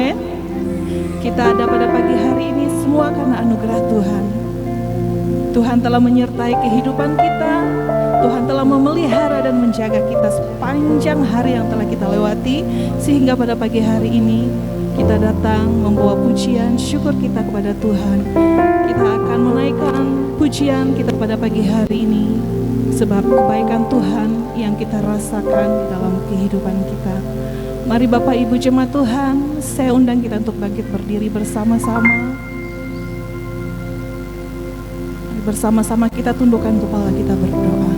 Amin. Kita ada pada pagi hari ini semua karena anugerah Tuhan. Tuhan telah menyertai kehidupan kita. Tuhan telah memelihara dan menjaga kita sepanjang hari yang telah kita lewati. Sehingga pada pagi hari ini kita datang membawa pujian syukur kita kepada Tuhan. Kita akan menaikkan pujian kita pada pagi hari ini, sebab kebaikan Tuhan yang kita rasakan dalam kehidupan kita. Mari Bapak Ibu jemaat Tuhan, saya undang kita untuk bangkit berdiri bersama-sama. Mari bersama-sama kita tundukkan kepala kita berdoa.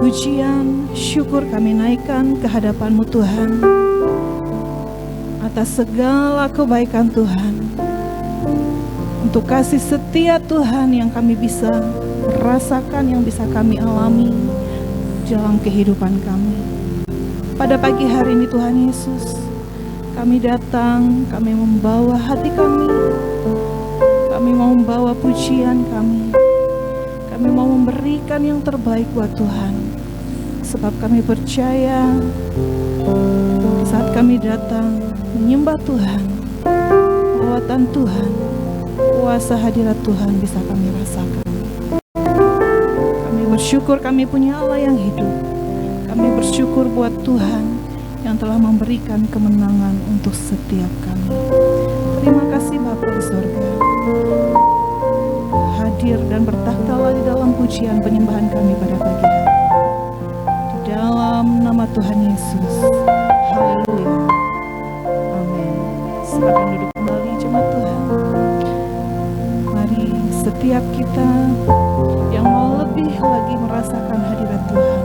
Pujian, syukur kami naikkan ke hadapan-Mu Tuhan, atas segala kebaikan Tuhan, untuk kasih setia Tuhan yang kami bisa rasakan, yang bisa kami alami dalam kehidupan kami. Pada pagi hari ini Tuhan Yesus, kami datang, kami membawa hati kami mau membawa pujian kami mau memberikan yang terbaik buat Tuhan. Sebab kami percaya saat kami datang menyembah Tuhan, kekuatan Tuhan, kuasa hadirat Tuhan bisa kami rasakan. Kami bersyukur kami punya Allah yang hidup. Kami bersyukur buat Tuhan yang telah memberikan kemenangan untuk setiap kami. Terima kasih Bapa di sorga, hadir dan bertakhtalah di dalam pujian penyembahan kami pada pagi hari. Di dalam nama Tuhan Yesus. Haleluya. Amin. Silakan duduk kembali jemaat Tuhan. Mari setiap kita yang mau lebih lagi merasakan hadirat Tuhan,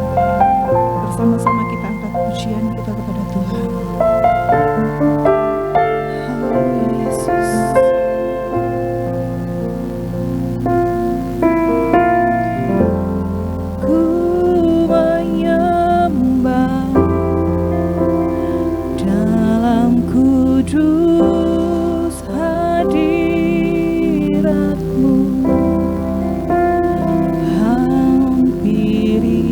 bersama-sama kita angkat pujian kita kepada Tuhan. Haleluya Yesus. Ku menyembah dalam kudus hadirat-Mu, hampiri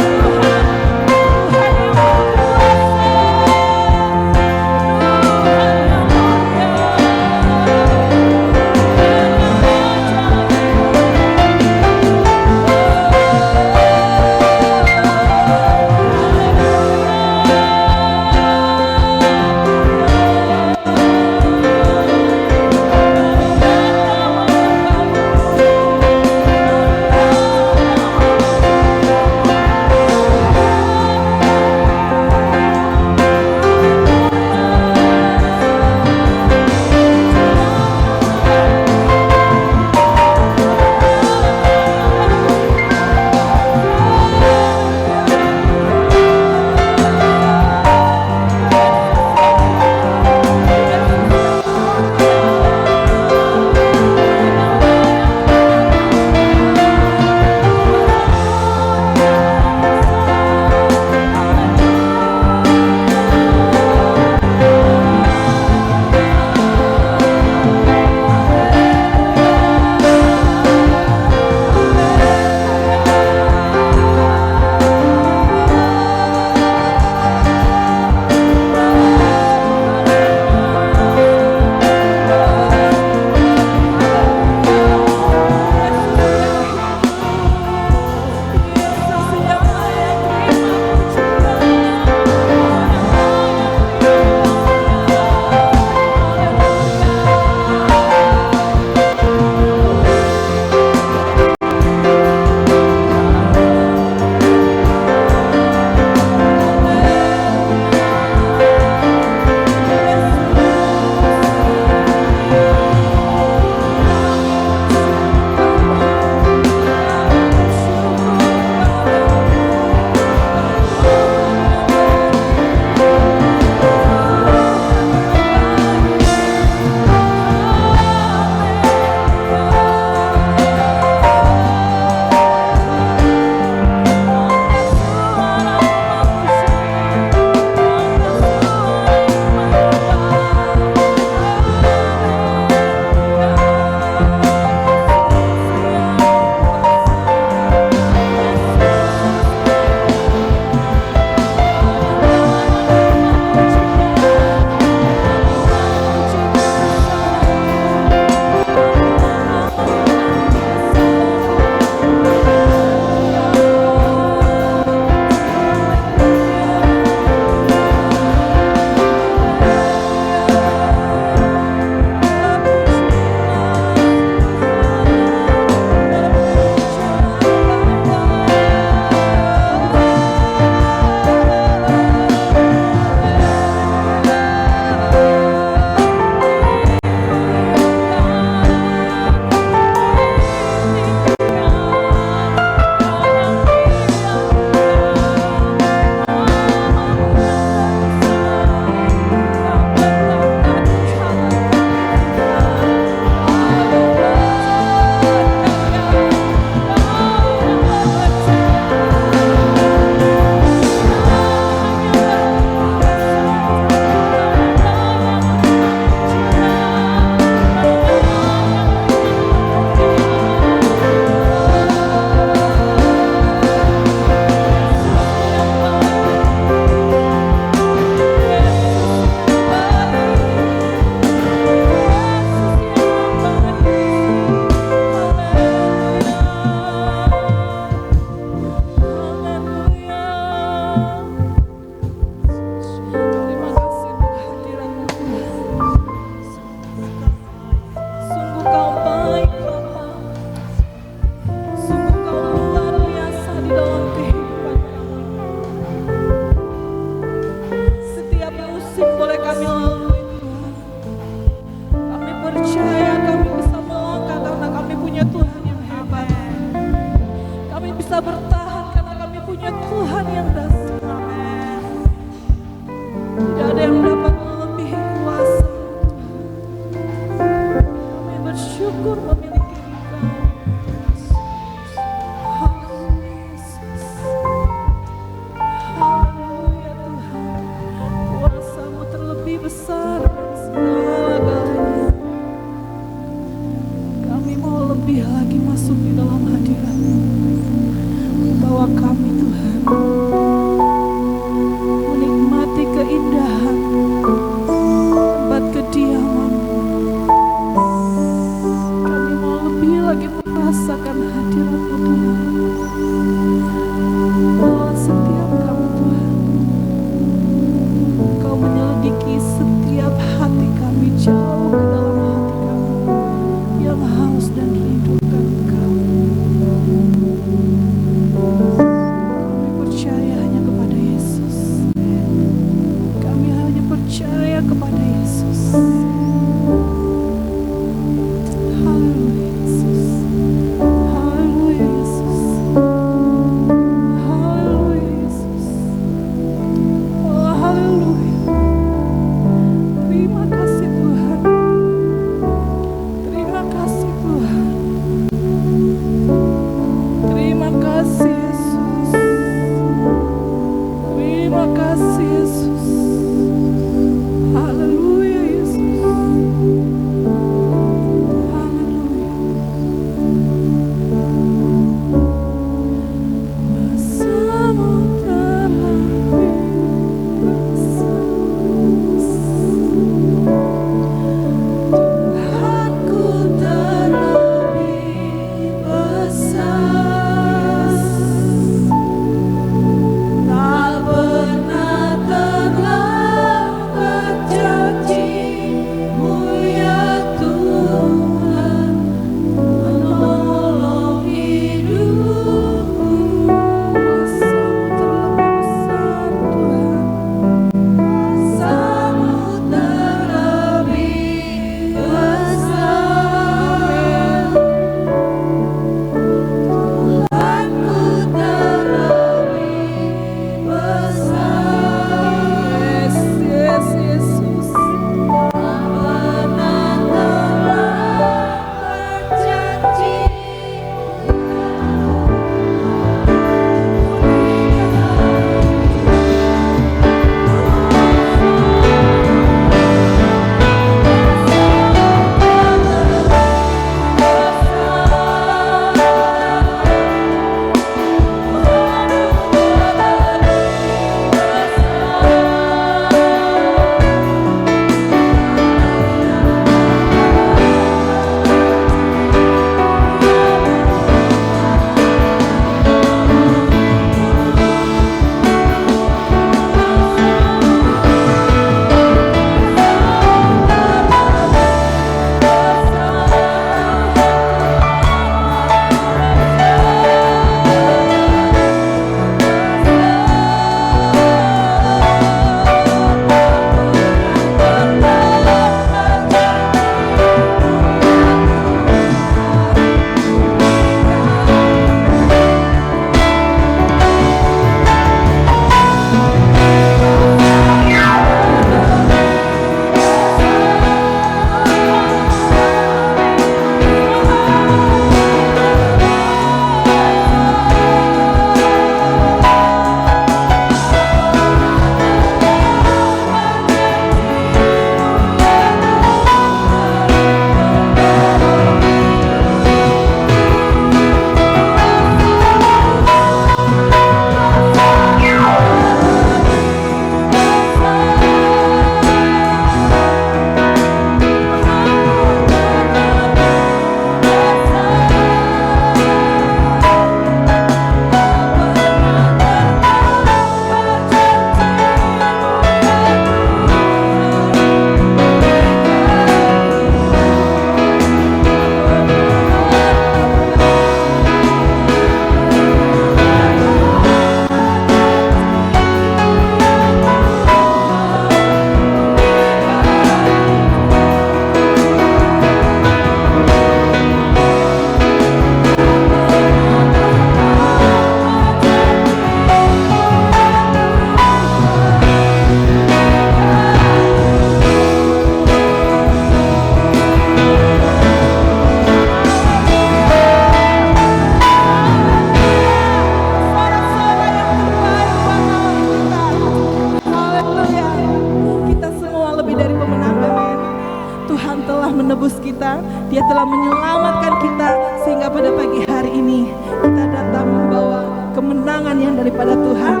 telah menebus kita, Dia telah menyelamatkan kita, sehingga pada pagi hari ini kita datang membawa kemenangan yang daripada Tuhan.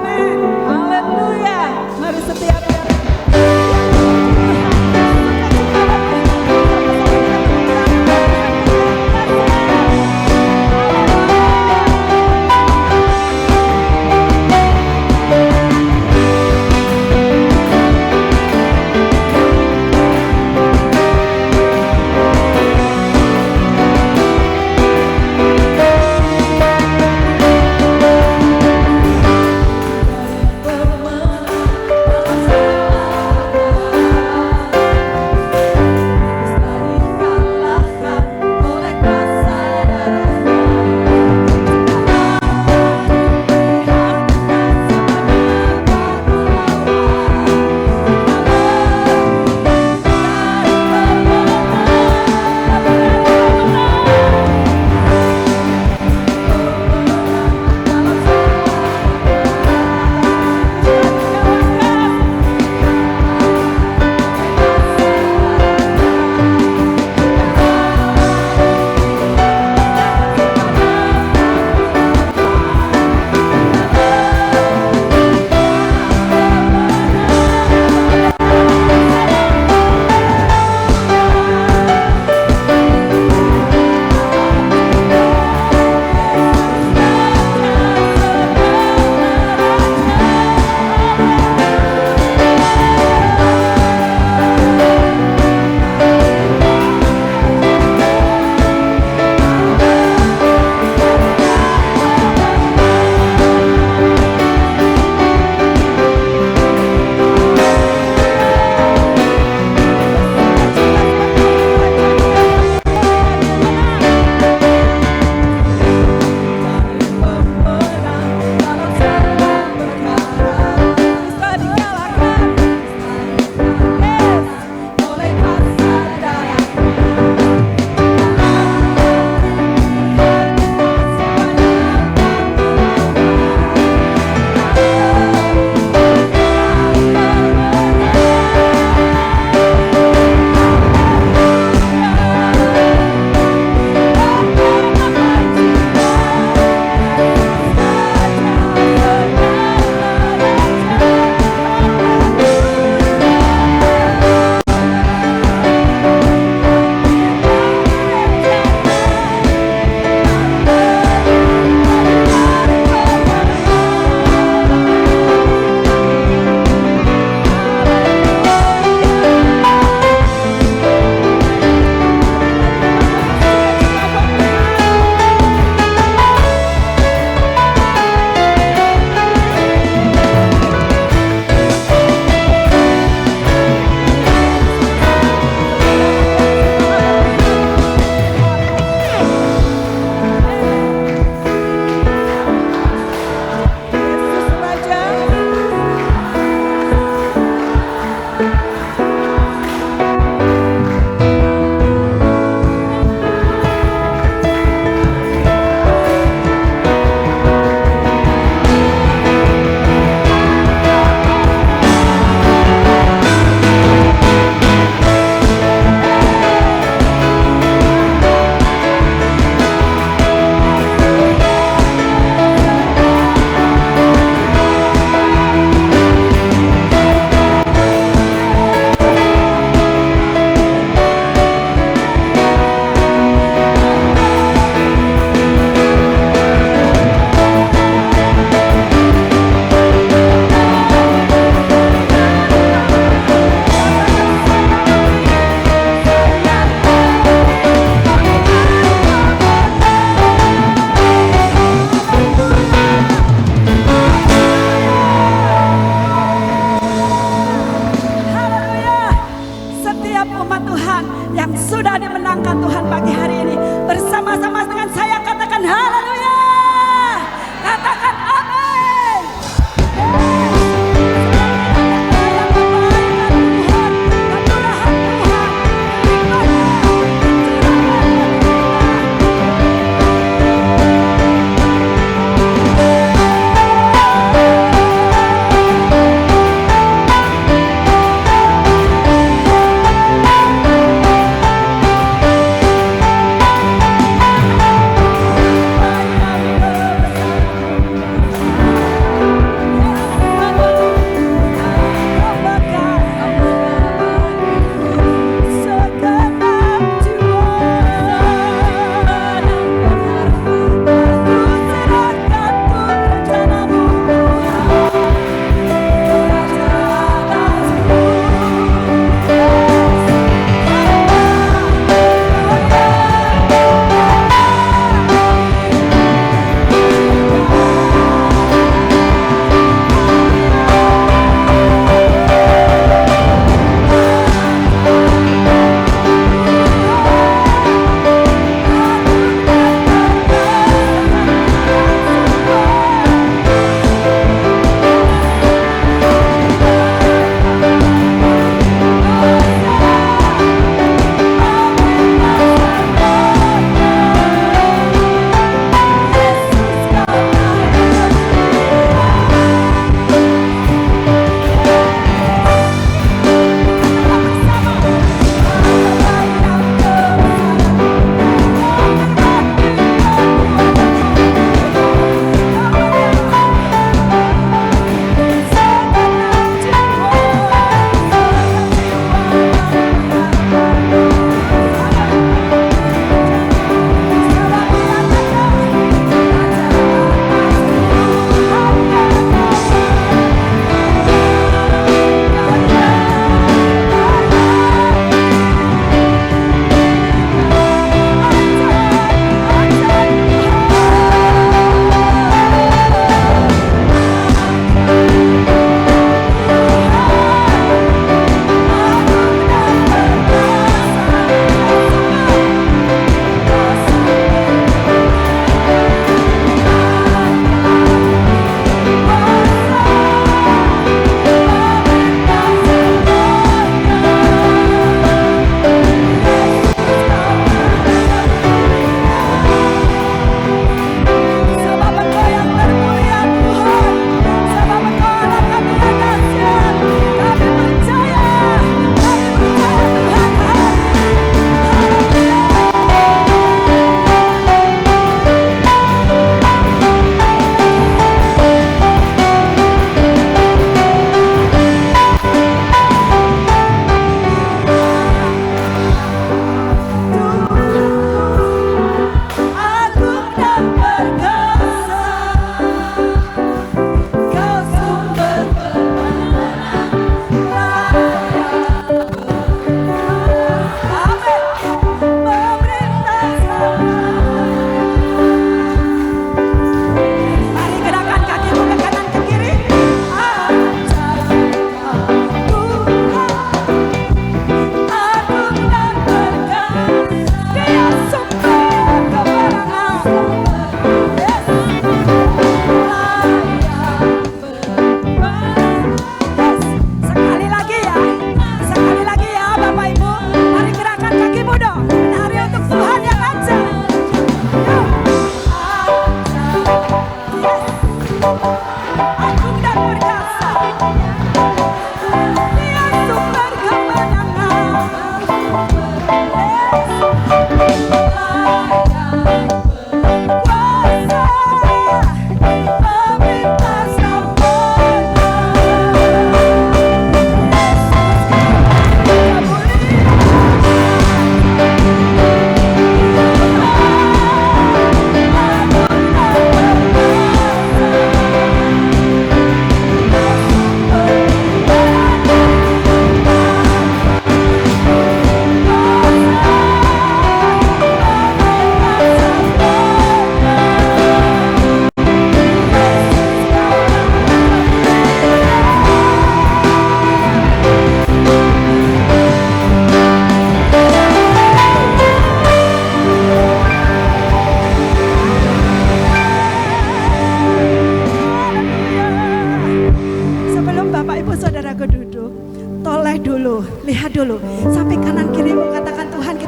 Haleluya. Mari setiap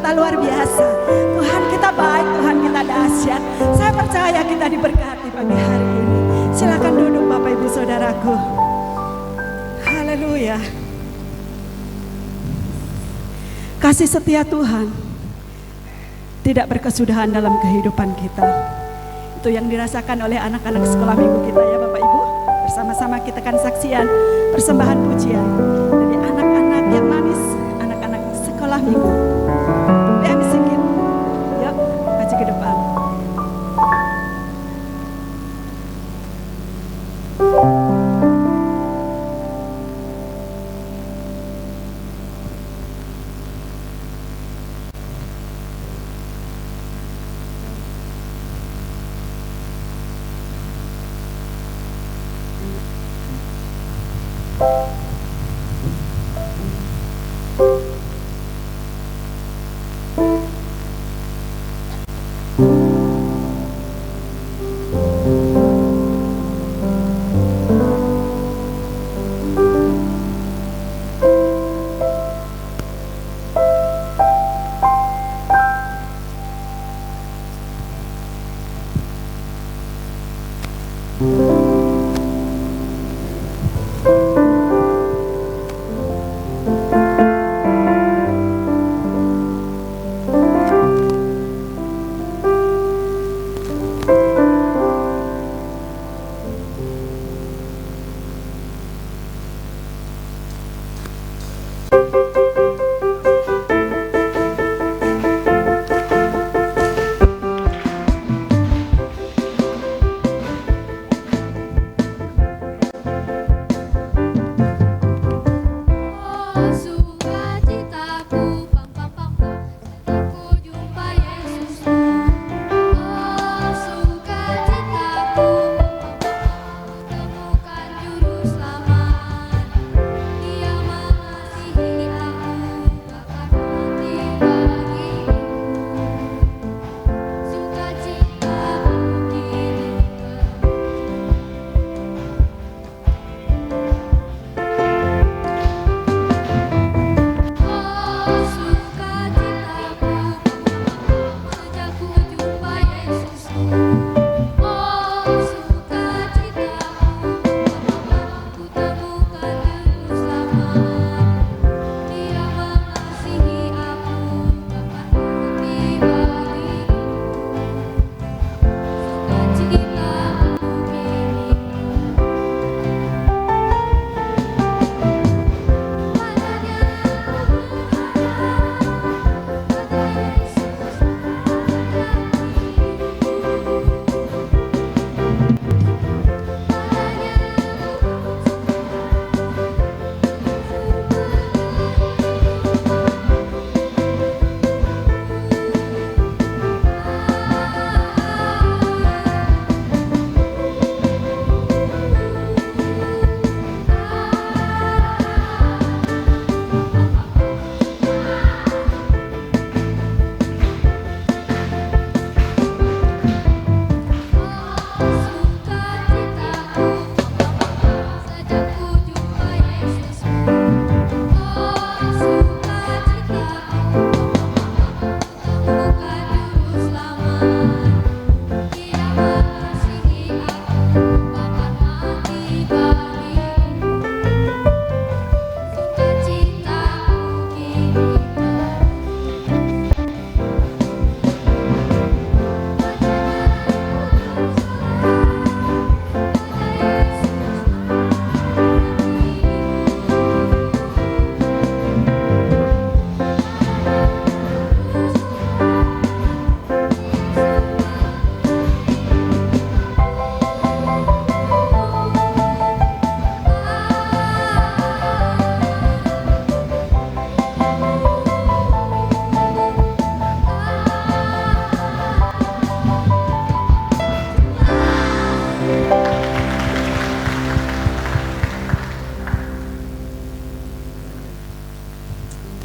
kita luar biasa. Tuhan kita baik, Tuhan kita dahsyat. Saya percaya kita diberkati pagi hari ini. Silakan duduk Bapak Ibu Saudaraku. Haleluya. Kasih setia Tuhan tidak berkesudahan dalam kehidupan kita. Itu yang dirasakan oleh anak-anak sekolah minggu kita ya Bapak Ibu. Bersama-sama kita kan saksian persembahan pujian dari anak-anak yang manis, anak-anak sekolah minggu. Dia sedikit, yuk maju ke depan.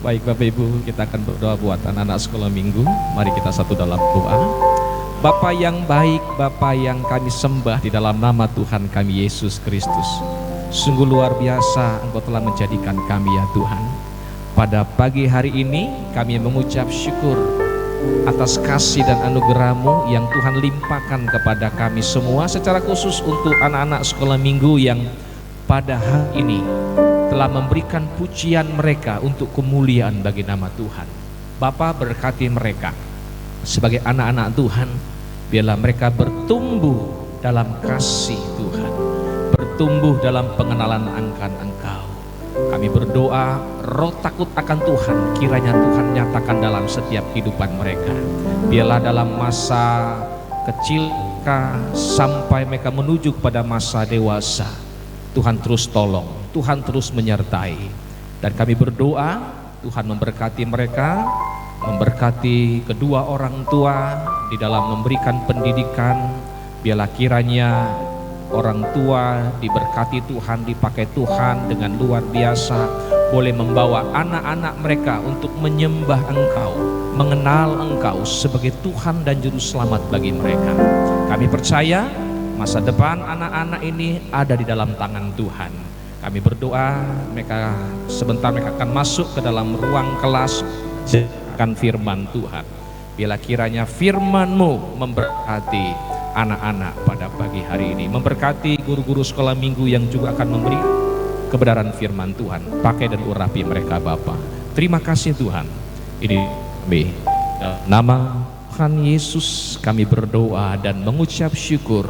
Baik Bapak Ibu, kita akan berdoa buat anak-anak sekolah minggu. Mari kita satu dalam doa. Bapa yang baik, Bapa yang kami sembah di dalam nama Tuhan kami Yesus Kristus. Sungguh luar biasa Engkau telah menjadikan kami ya Tuhan. pada pagi hari ini kami mengucap syukur atas kasih dan anugerah-Mu yang Tuhan limpahkan kepada kami semua, secara khusus untuk anak-anak sekolah minggu yang pada hari ini telah memberikan pujian mereka untuk kemuliaan bagi nama Tuhan. Bapa, berkati mereka sebagai anak-anak Tuhan, biarlah mereka bertumbuh dalam kasih Tuhan, bertumbuh dalam pengenalan akan Engkau. Kami berdoa, roh takut akan Tuhan kiranya Tuhan nyatakan dalam setiap kehidupan mereka. Biarlah dalam masa kecil sampai mereka menuju kepada masa dewasa, Tuhan terus tolong, Tuhan terus menyertai. Dan kami berdoa, Tuhan memberkati mereka, memberkati kedua orang tua di dalam memberikan pendidikan. Biarlah kiranya orang tua diberkati Tuhan, dipakai Tuhan dengan luar biasa, boleh membawa anak-anak mereka untuk menyembah Engkau, mengenal Engkau sebagai Tuhan dan Juru Selamat bagi mereka. Kami percaya masa depan anak-anak ini ada di dalam tangan Tuhan. Kami berdoa mereka sebentar mereka akan masuk ke dalam ruang kelas akan firman Tuhan. Bila kiranya firman-Mu memberkati anak-anak pada pagi hari ini, memberkati guru-guru sekolah minggu yang juga akan memberi kebenaran firman Tuhan. Pakai dan urapi mereka Bapa. Terima kasih Tuhan. Ini kami dalam nama Tuhan Yesus kami berdoa dan mengucap syukur.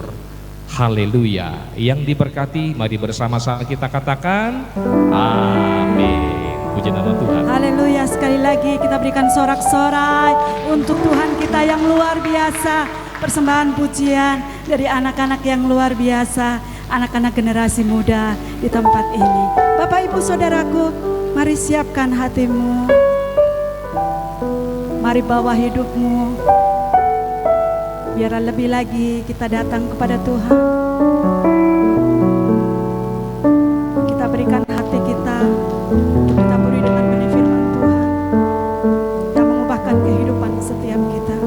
Haleluya. Yang diberkati mari bersama-sama kita katakan amin. Puji nama Tuhan. Haleluya. Sekali lagi kita berikan sorak-sorai untuk Tuhan kita yang luar biasa. Persembahan pujian dari anak-anak yang luar biasa, anak-anak generasi muda di tempat ini. Bapak Ibu Saudaraku, mari siapkan hatimu, mari bawa hidupmu, biar lebih lagi kita datang kepada Tuhan. Kita berikan hati kita, kita beri dengan benih firman Tuhan yang mengubahkan kehidupan setiap kita.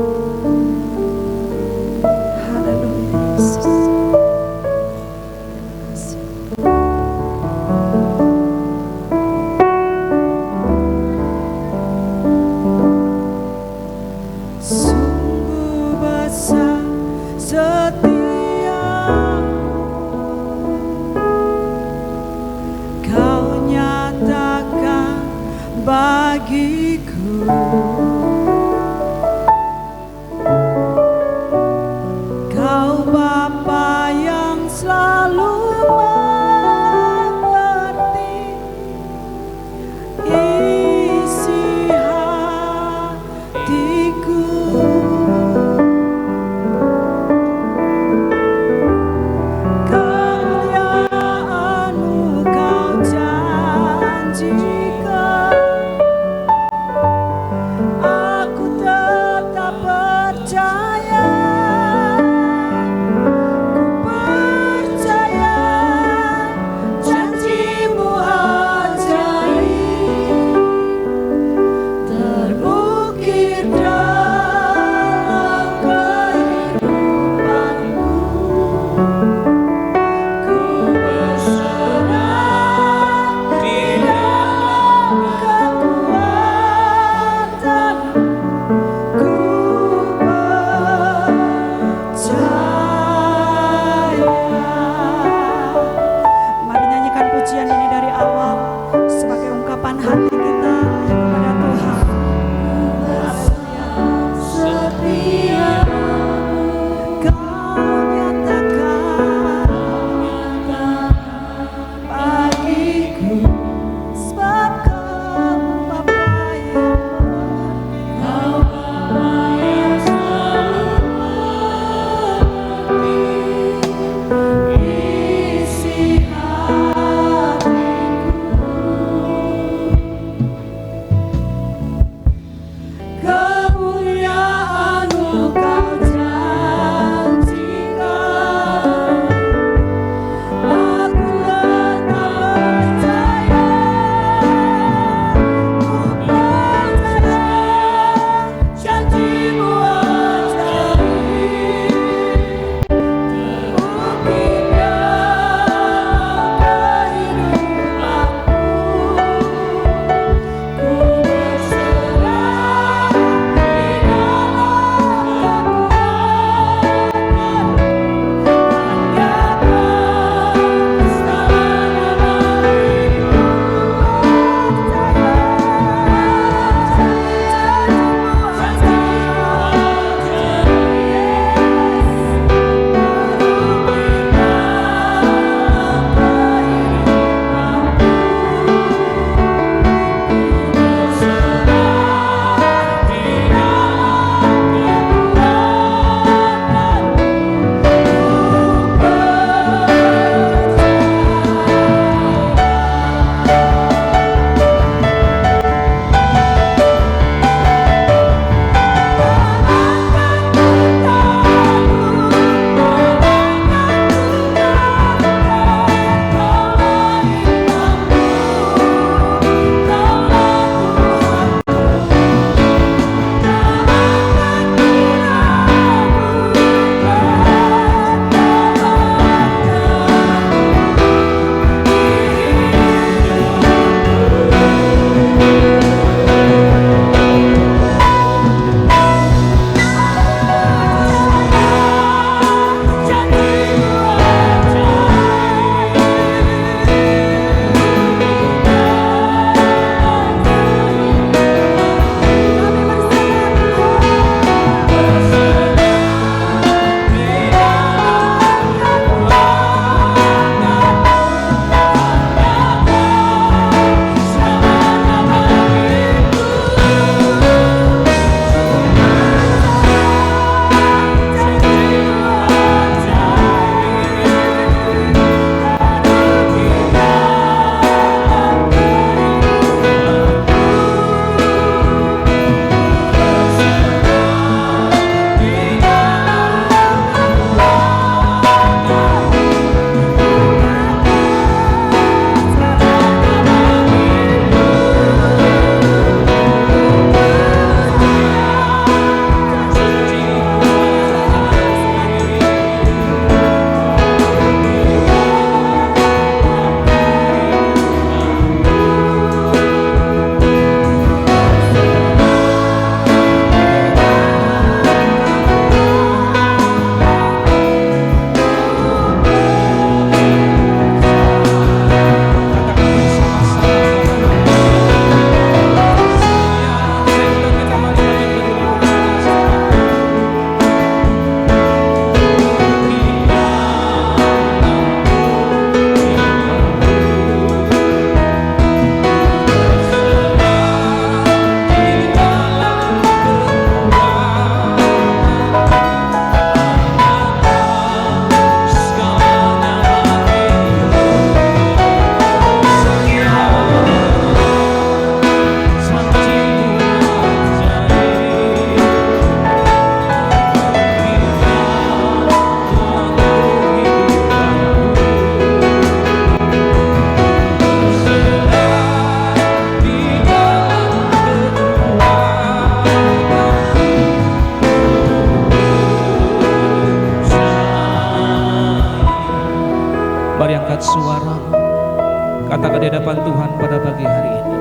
hadapan Tuhan pada pagi hari ini.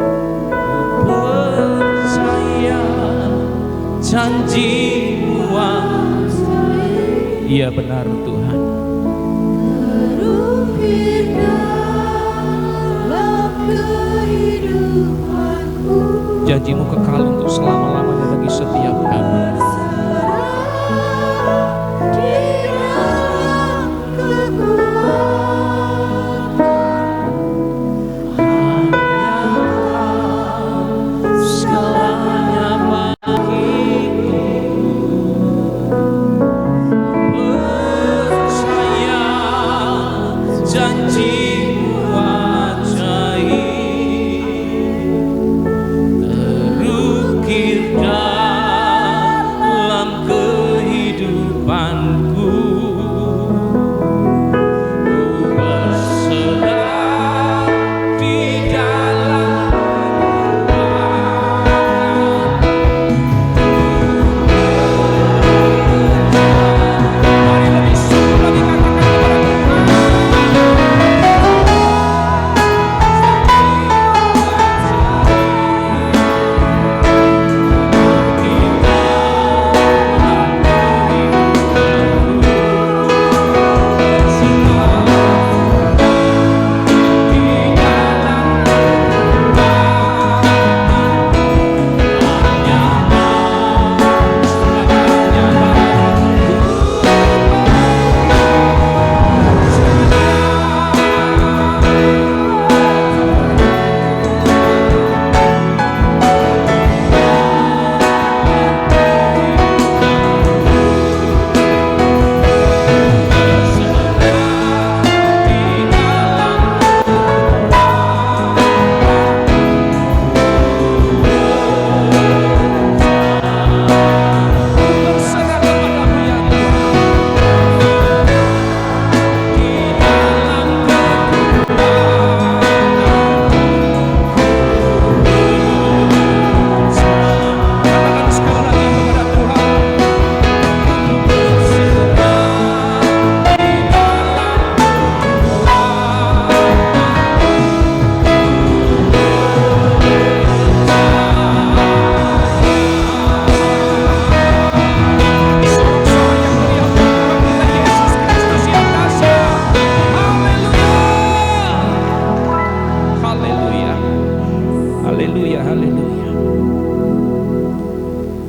Percaya janji-Mu, iya benar Tuhan. Terukir dalam kehidupanku, Janji-Mu kekal untuk selama-lamanya bagi setiap kami.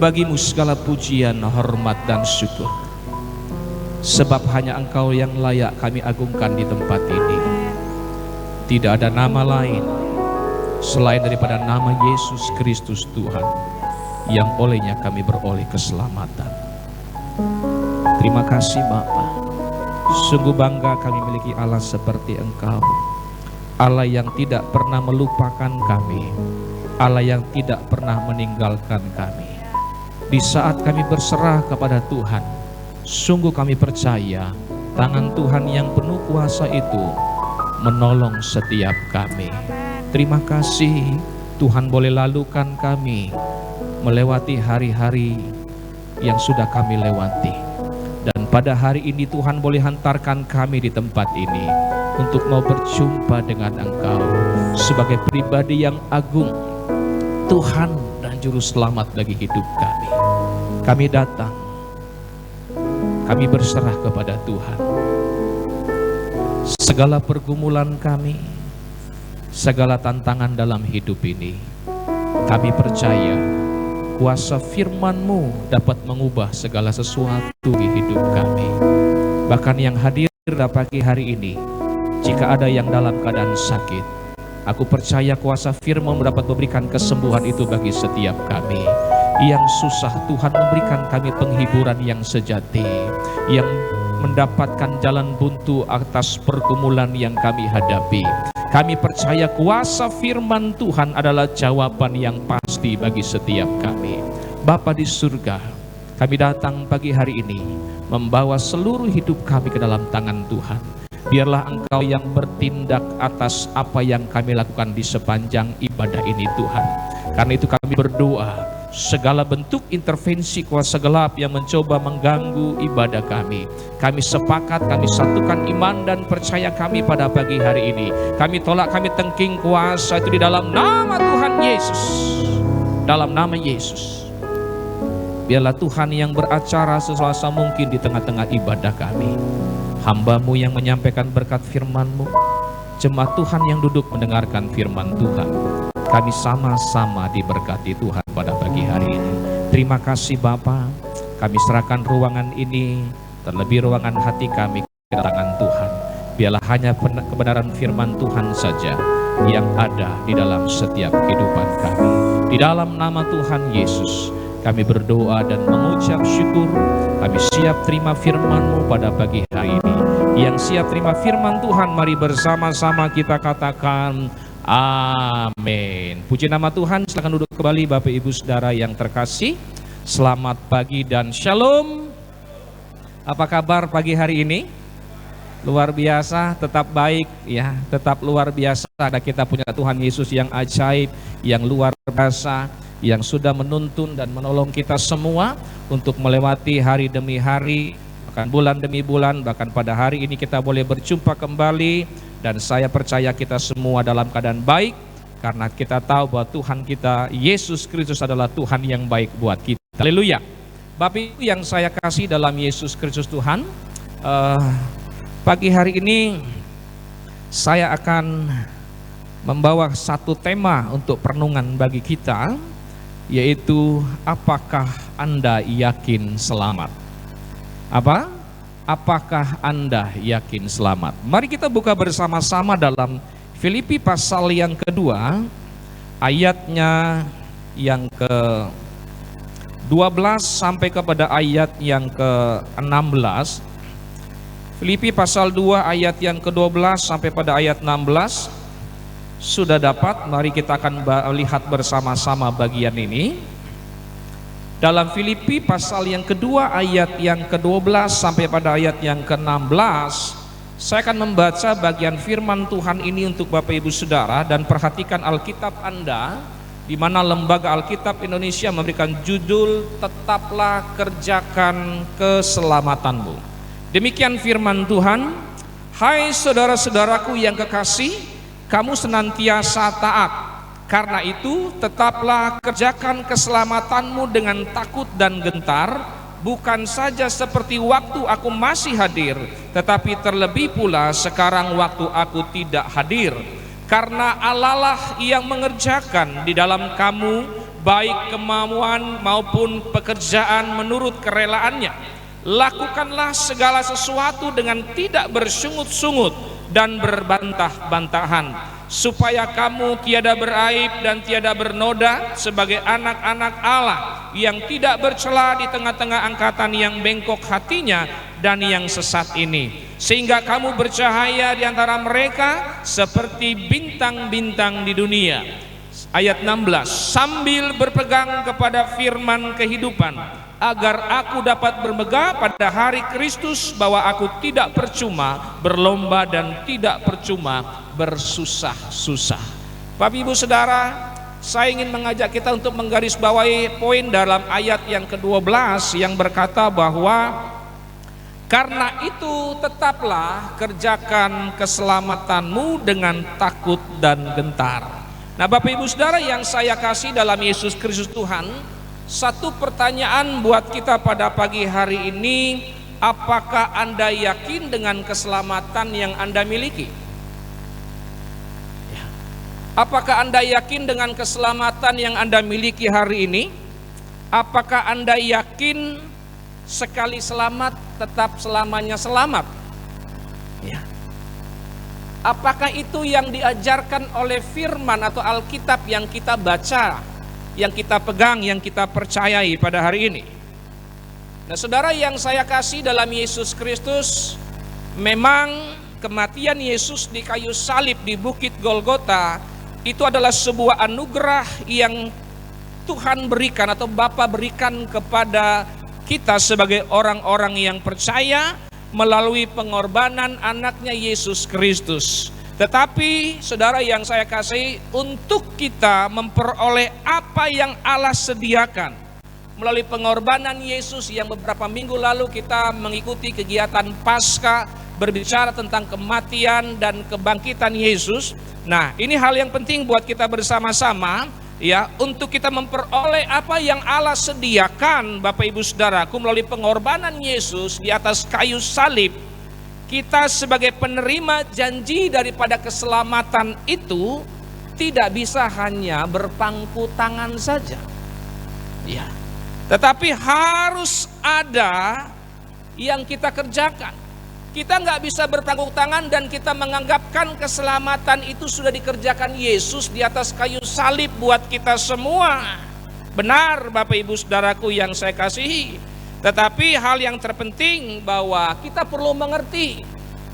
Bagimu segala pujian, hormat, dan syukur. Sebab hanya Engkau yang layak kami agungkan di tempat ini. Tidak ada nama lain selain daripada nama Yesus Kristus Tuhan, yang olehnya kami beroleh keselamatan. Terima kasih Bapa. Sungguh bangga kami miliki Allah seperti Engkau. Allah yang tidak pernah melupakan kami. Allah yang tidak pernah meninggalkan kami. Di saat kami berserah kepada Tuhan, sungguh kami percaya tangan Tuhan yang penuh kuasa itu menolong setiap kami. Terima kasih Tuhan boleh lalukan kami melewati hari-hari yang sudah kami lewati. Dan pada hari ini Tuhan boleh hantarkan kami di tempat ini untuk mau berjumpa dengan Engkau sebagai pribadi yang agung, Tuhan dan Juru Selamat bagi hidup kami. Kami datang, kami berserah kepada Tuhan. Segala pergumulan kami, segala tantangan dalam hidup ini, kami percaya kuasa firman-Mu dapat mengubah segala sesuatu di hidup kami. Bahkan yang hadir pada pagi hari ini, jika ada yang dalam keadaan sakit, aku percaya kuasa firman dapat memberikan kesembuhan itu bagi setiap kami. Yang susah, Tuhan memberikan kami penghiburan yang sejati, yang mendapatkan jalan buntu atas pergumulan yang kami hadapi. Kami percaya kuasa firman Tuhan adalah jawaban yang pasti bagi setiap kami. Bapa di surga, kami datang pagi hari ini membawa seluruh hidup kami ke dalam tangan Tuhan. Biarlah Engkau yang bertindak atas apa yang kami lakukan di sepanjang ibadah ini Tuhan. Karena itu kami berdoa, segala bentuk intervensi kuasa gelap yang mencoba mengganggu ibadah kami. Kami sepakat, kami satukan iman dan percaya kami pada pagi hari ini. Kami tolak, kami tengking kuasa itu di dalam nama Tuhan Yesus. Dalam nama Yesus, biarlah Tuhan yang beracara seselasa mungkin di tengah-tengah ibadah kami. Hamba-Mu yang menyampaikan berkat firman-Mu, jemaat Tuhan yang duduk mendengarkan firman Tuhan. Kami sama-sama diberkati Tuhan pada pagi hari ini. Terima kasih Bapa. Kami serahkan ruangan ini, terlebih ruangan hati kami ke tangan Tuhan. Biarlah hanya kebenaran firman Tuhan saja yang ada di dalam setiap kehidupan kami. Di dalam nama Tuhan Yesus, kami berdoa dan mengucap syukur. Kami siap terima firman-Mu pada pagi hari ini. Yang siap terima firman Tuhan, mari bersama-sama kita katakan amin. Puji nama Tuhan. Silakan duduk kembali Bapak Ibu Saudara yang terkasih. Selamat pagi dan shalom. Apa kabar pagi hari ini? Luar biasa, tetap baik ya, tetap luar biasa. Kita punya Tuhan Yesus yang ajaib, yang luar biasa, yang sudah menuntun dan menolong kita semua untuk melewati hari demi hari, bahkan bulan demi bulan, bahkan pada hari ini kita boleh berjumpa kembali. Dan saya percaya kita semua dalam keadaan baik, karena kita tahu bahwa Tuhan kita, Yesus Kristus adalah Tuhan yang baik buat kita. Haleluya. Bapak Ibu yang saya kasih dalam Yesus Kristus Tuhan, pagi hari ini saya akan membawa satu tema untuk perenungan bagi kita, yaitu apakah Anda yakin selamat? Apa? Apakah Anda yakin selamat? Mari kita buka bersama-sama dalam Filipi pasal yang kedua, ayatnya yang ke-12 sampai kepada ayat yang ke-16. Filipi pasal 2 ayat yang ke-12 sampai pada ayat 16. Sudah dapat, mari kita akan lihat bersama-sama bagian ini. Dalam Filipi pasal yang kedua ayat yang ke-12 sampai pada ayat yang ke-16, saya akan membaca bagian firman Tuhan ini untuk Bapak Ibu Saudara, dan perhatikan Alkitab Anda, di mana Lembaga Alkitab Indonesia memberikan judul Tetaplah Kerjakan Keselamatanmu. Demikian firman Tuhan. Hai saudara-saudaraku yang kekasih, kamu senantiasa taat. Karena itu, tetaplah kerjakan keselamatanmu dengan takut dan gentar, bukan saja seperti waktu aku masih hadir, tetapi terlebih pula sekarang waktu aku tidak hadir. Karena Allah lah yang mengerjakan di dalam kamu, baik kemauan maupun pekerjaan menurut kerelaannya. Lakukanlah segala sesuatu dengan tidak bersungut-sungut dan berbantah-bantahan, supaya kamu tiada beraib dan tiada bernoda sebagai anak-anak Allah yang tidak bercela di tengah-tengah angkatan yang bengkok hatinya dan yang sesat ini, sehingga kamu bercahaya di antara mereka seperti bintang-bintang di dunia. Ayat 16, sambil berpegang kepada firman kehidupan, agar aku dapat bermegah pada hari Kristus, bahwa aku tidak percuma berlomba dan tidak percuma bersusah-susah. Bapak Ibu Saudara, saya ingin mengajak kita untuk menggarisbawahi poin dalam ayat yang ke-12 yang berkata bahwa karena itu tetaplah kerjakan keselamatanmu dengan takut dan gentar. Nah Bapak Ibu Saudara yang saya kasih dalam Yesus Kristus Tuhan, satu pertanyaan buat kita pada pagi hari ini, apakah Anda yakin dengan keselamatan yang Anda miliki? Apakah Anda yakin dengan keselamatan yang Anda miliki hari ini? Apakah Anda yakin sekali selamat tetap selamanya selamat? Ya. Apakah itu yang diajarkan oleh firman atau Alkitab yang kita baca, yang kita pegang, yang kita percayai pada hari ini? Nah saudara yang saya kasih dalam Yesus Kristus, memang kematian Yesus di kayu salib di Bukit Golgota itu adalah sebuah anugerah yang Tuhan berikan atau Bapa berikan kepada kita sebagai orang-orang yang percaya melalui pengorbanan anaknya Yesus Kristus. Tetapi saudara yang saya kasih, untuk kita memperoleh apa yang Allah sediakan melalui pengorbanan Yesus yang beberapa minggu lalu kita mengikuti kegiatan Paskah berbicara tentang kematian dan kebangkitan Yesus. Nah, ini hal yang penting buat kita bersama-sama ya, untuk kita memperoleh apa yang Allah sediakan Bapak Ibu Saudaraku melalui pengorbanan Yesus di atas kayu salib. Kita sebagai penerima janji daripada keselamatan itu tidak bisa hanya berpangku tangan saja. Ya. Tetapi harus ada yang kita kerjakan. Kita nggak bisa berpangku tangan dan kita menganggapkan keselamatan itu sudah dikerjakan Yesus di atas kayu salib buat kita semua. Benar Bapak Ibu Saudaraku yang saya kasihi. Tetapi hal yang terpenting bahwa kita perlu mengerti,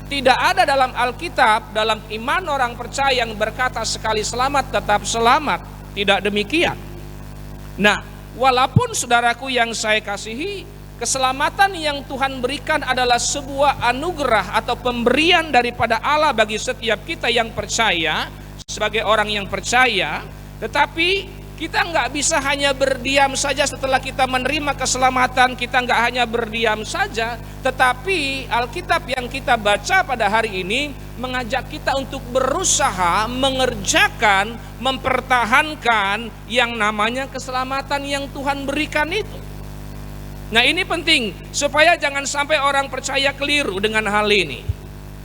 tidak ada dalam Alkitab, dalam iman orang percaya yang berkata sekali selamat tetap selamat. Tidak demikian. Nah, walaupun saudaraku yang saya kasihi, keselamatan yang Tuhan berikan adalah sebuah anugerah atau pemberian daripada Allah bagi setiap kita yang percaya, sebagai orang yang percaya. Tetapi kita nggak bisa hanya berdiam saja setelah kita menerima keselamatan. Kita nggak hanya berdiam saja, tetapi Alkitab yang kita baca pada hari ini mengajak kita untuk berusaha mengerjakan, mempertahankan yang namanya keselamatan yang Tuhan berikan itu. Nah, ini penting supaya jangan sampai orang percaya keliru dengan hal ini.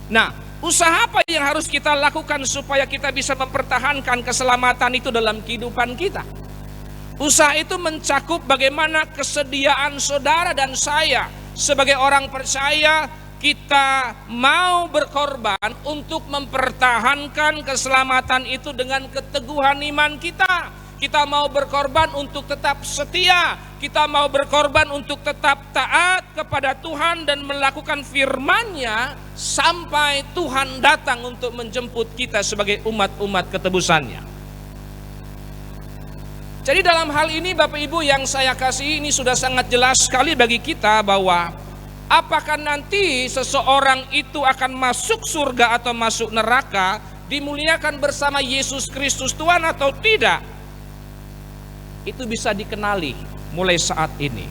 Nah, usaha apa yang harus kita lakukan supaya kita bisa mempertahankan keselamatan itu dalam kehidupan kita? Usaha itu mencakup bagaimana kesediaan saudara dan saya sebagai orang percaya, kita mau berkorban untuk mempertahankan keselamatan itu dengan keteguhan iman kita. Kita mau berkorban untuk tetap setia. Kita mau berkorban untuk tetap taat kepada Tuhan dan melakukan firman-Nya sampai Tuhan datang untuk menjemput kita sebagai umat-umat ketebusannya. Jadi dalam hal ini Bapak Ibu yang saya kasih, ini sudah sangat jelas sekali bagi kita bahwa apakah nanti seseorang itu akan masuk surga atau masuk neraka, dimuliakan bersama Yesus Kristus Tuhan atau tidak, itu bisa dikenali mulai saat ini.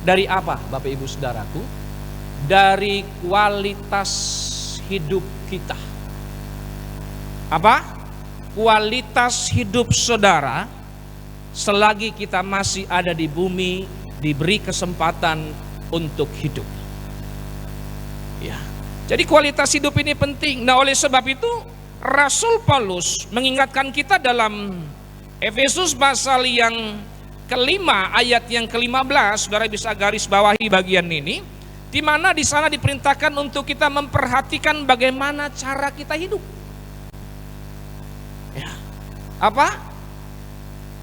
Dari apa Bapak Ibu Saudaraku? Dari kualitas hidup kita. Apa? Kualitas hidup saudara selagi kita masih ada di bumi, diberi kesempatan untuk hidup. Ya. Jadi kualitas hidup ini penting. Nah, oleh sebab itu Rasul Paulus mengingatkan kita dalam Efesus pasal yang kelima ayat yang ke-15, saudara bisa garis bawahi bagian ini, di mana di sana diperintahkan untuk kita memperhatikan bagaimana cara kita hidup. Ya. Apa?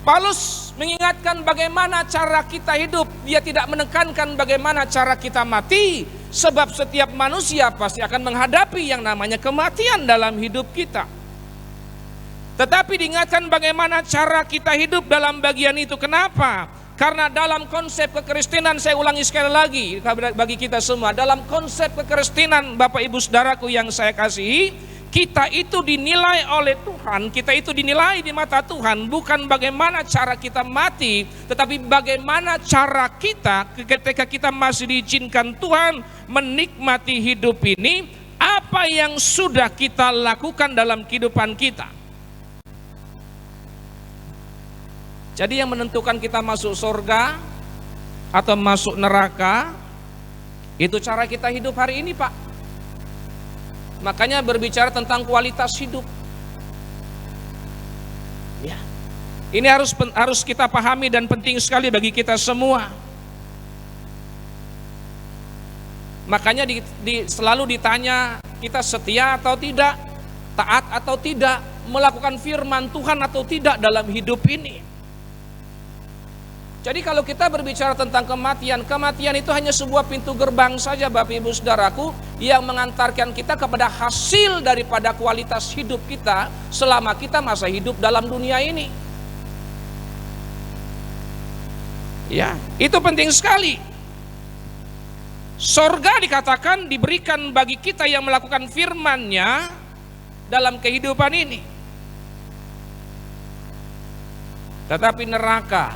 Paulus mengingatkan bagaimana cara kita hidup. Dia tidak menekankan bagaimana cara kita mati, sebab setiap manusia pasti akan menghadapi yang namanya kematian dalam hidup kita. Tetapi diingatkan bagaimana cara kita hidup dalam bagian itu. Kenapa? Karena dalam konsep kekristenan, saya ulangi sekali lagi bagi kita semua, dalam konsep kekristenan Bapak Ibu Saudaraku yang saya kasihi, kita itu dinilai oleh Tuhan, kita itu dinilai di mata Tuhan bukan bagaimana cara kita mati, tetapi bagaimana cara kita ketika kita masih diizinkan Tuhan menikmati hidup ini, apa yang sudah kita lakukan dalam kehidupan kita. Jadi yang menentukan kita masuk surga atau masuk neraka, itu cara kita hidup hari ini, Pak. Makanya berbicara tentang kualitas hidup. Ya. Ini harus kita pahami dan penting sekali bagi kita semua. Makanya selalu ditanya, kita setia atau tidak, taat atau tidak, melakukan firman Tuhan atau tidak dalam hidup ini. Jadi kalau kita berbicara tentang kematian itu hanya sebuah pintu gerbang saja Bapak Ibu Saudaraku, yang mengantarkan kita kepada hasil daripada kualitas hidup kita selama kita masa hidup dalam dunia ini. Ya, itu penting sekali. Sorga dikatakan diberikan bagi kita yang melakukan firman-Nya dalam kehidupan ini. Tetapi neraka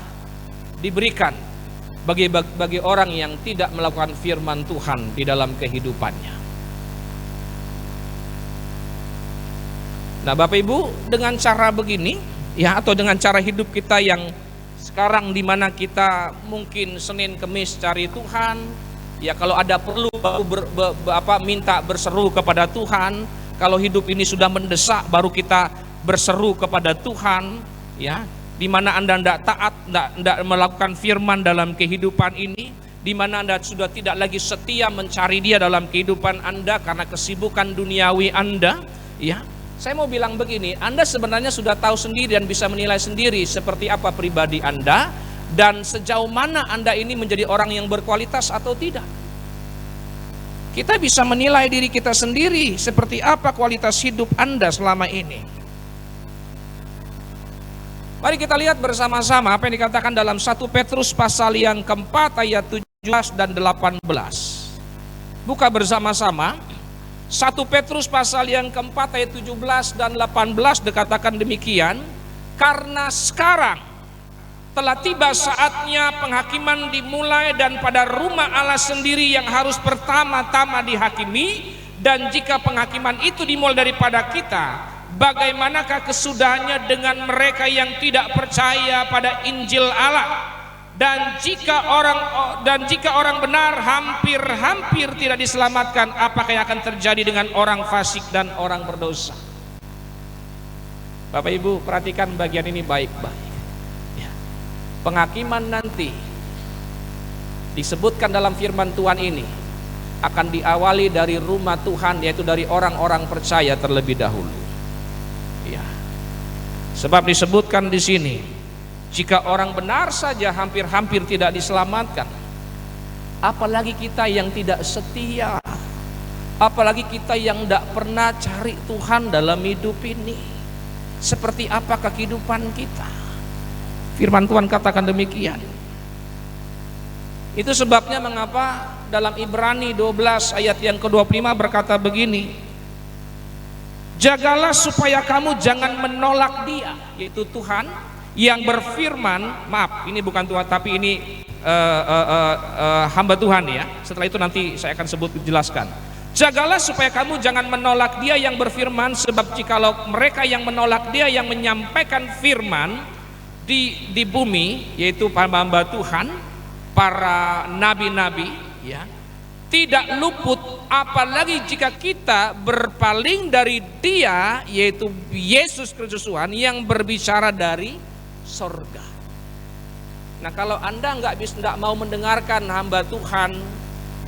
diberikan bagi orang yang tidak melakukan firman Tuhan di dalam kehidupannya. Nah, Bapak Ibu, dengan cara begini ya, atau dengan cara hidup kita yang sekarang, di mana kita mungkin Senin Kemis cari Tuhan, ya kalau ada perlu minta berseru kepada Tuhan. Kalau hidup ini sudah mendesak, baru kita berseru kepada Tuhan, ya. Di mana Anda tidak taat, tidak melakukan firman dalam kehidupan ini, di mana Anda sudah tidak lagi setia mencari Dia dalam kehidupan Anda karena kesibukan duniawi Anda, ya. Saya mau bilang begini, Anda sebenarnya sudah tahu sendiri dan bisa menilai sendiri seperti apa pribadi Anda dan sejauh mana Anda ini menjadi orang yang berkualitas atau tidak. Kita bisa menilai diri kita sendiri seperti apa kualitas hidup Anda selama ini. Mari kita lihat bersama-sama apa yang dikatakan dalam 1 Petrus pasal yang keempat ayat 17 dan 18. Buka bersama-sama 1 Petrus pasal yang keempat ayat 17 dan 18 dikatakan demikian, karena sekarang telah tiba saatnya penghakiman dimulai dan pada rumah Allah sendiri yang harus pertama-tama dihakimi, dan jika penghakiman itu dimulai daripada kita, bagaimanakah kesudahannya dengan mereka yang tidak percaya pada Injil Allah? Dan jika orang benar hampir tidak diselamatkan, apakah yang akan terjadi dengan orang fasik dan orang berdosa? Bapak Ibu, perhatikan bagian ini baik-baik. Ya. Penghakiman nanti disebutkan dalam firman Tuhan ini akan diawali dari rumah Tuhan, yaitu dari orang-orang percaya terlebih dahulu. Ya. Sebab disebutkan di sini, jika orang benar saja hampir tidak diselamatkan, apalagi kita yang tidak setia, apalagi kita yang tidak pernah cari Tuhan dalam hidup ini. Seperti apakah kehidupan kita? Firman Tuhan katakan demikian. Itu sebabnya mengapa dalam Ibrani 12 ayat yang ke-25 berkata begini, jagalah supaya kamu jangan menolak Dia, yaitu Tuhan, yang berfirman, maaf ini bukan Tuhan tapi ini hamba Tuhan ya. Setelah itu nanti saya akan sebut jelaskan. Jagalah supaya kamu jangan menolak Dia yang berfirman, sebab jikalau mereka yang menolak Dia yang menyampaikan firman di bumi, yaitu hamba Tuhan, para nabi-nabi ya, tidak luput, apalagi jika kita berpaling dari Dia, yaitu Yesus Kristus Tuhan yang berbicara dari sorga. Nah, kalau Anda nggak mau mendengarkan hamba Tuhan,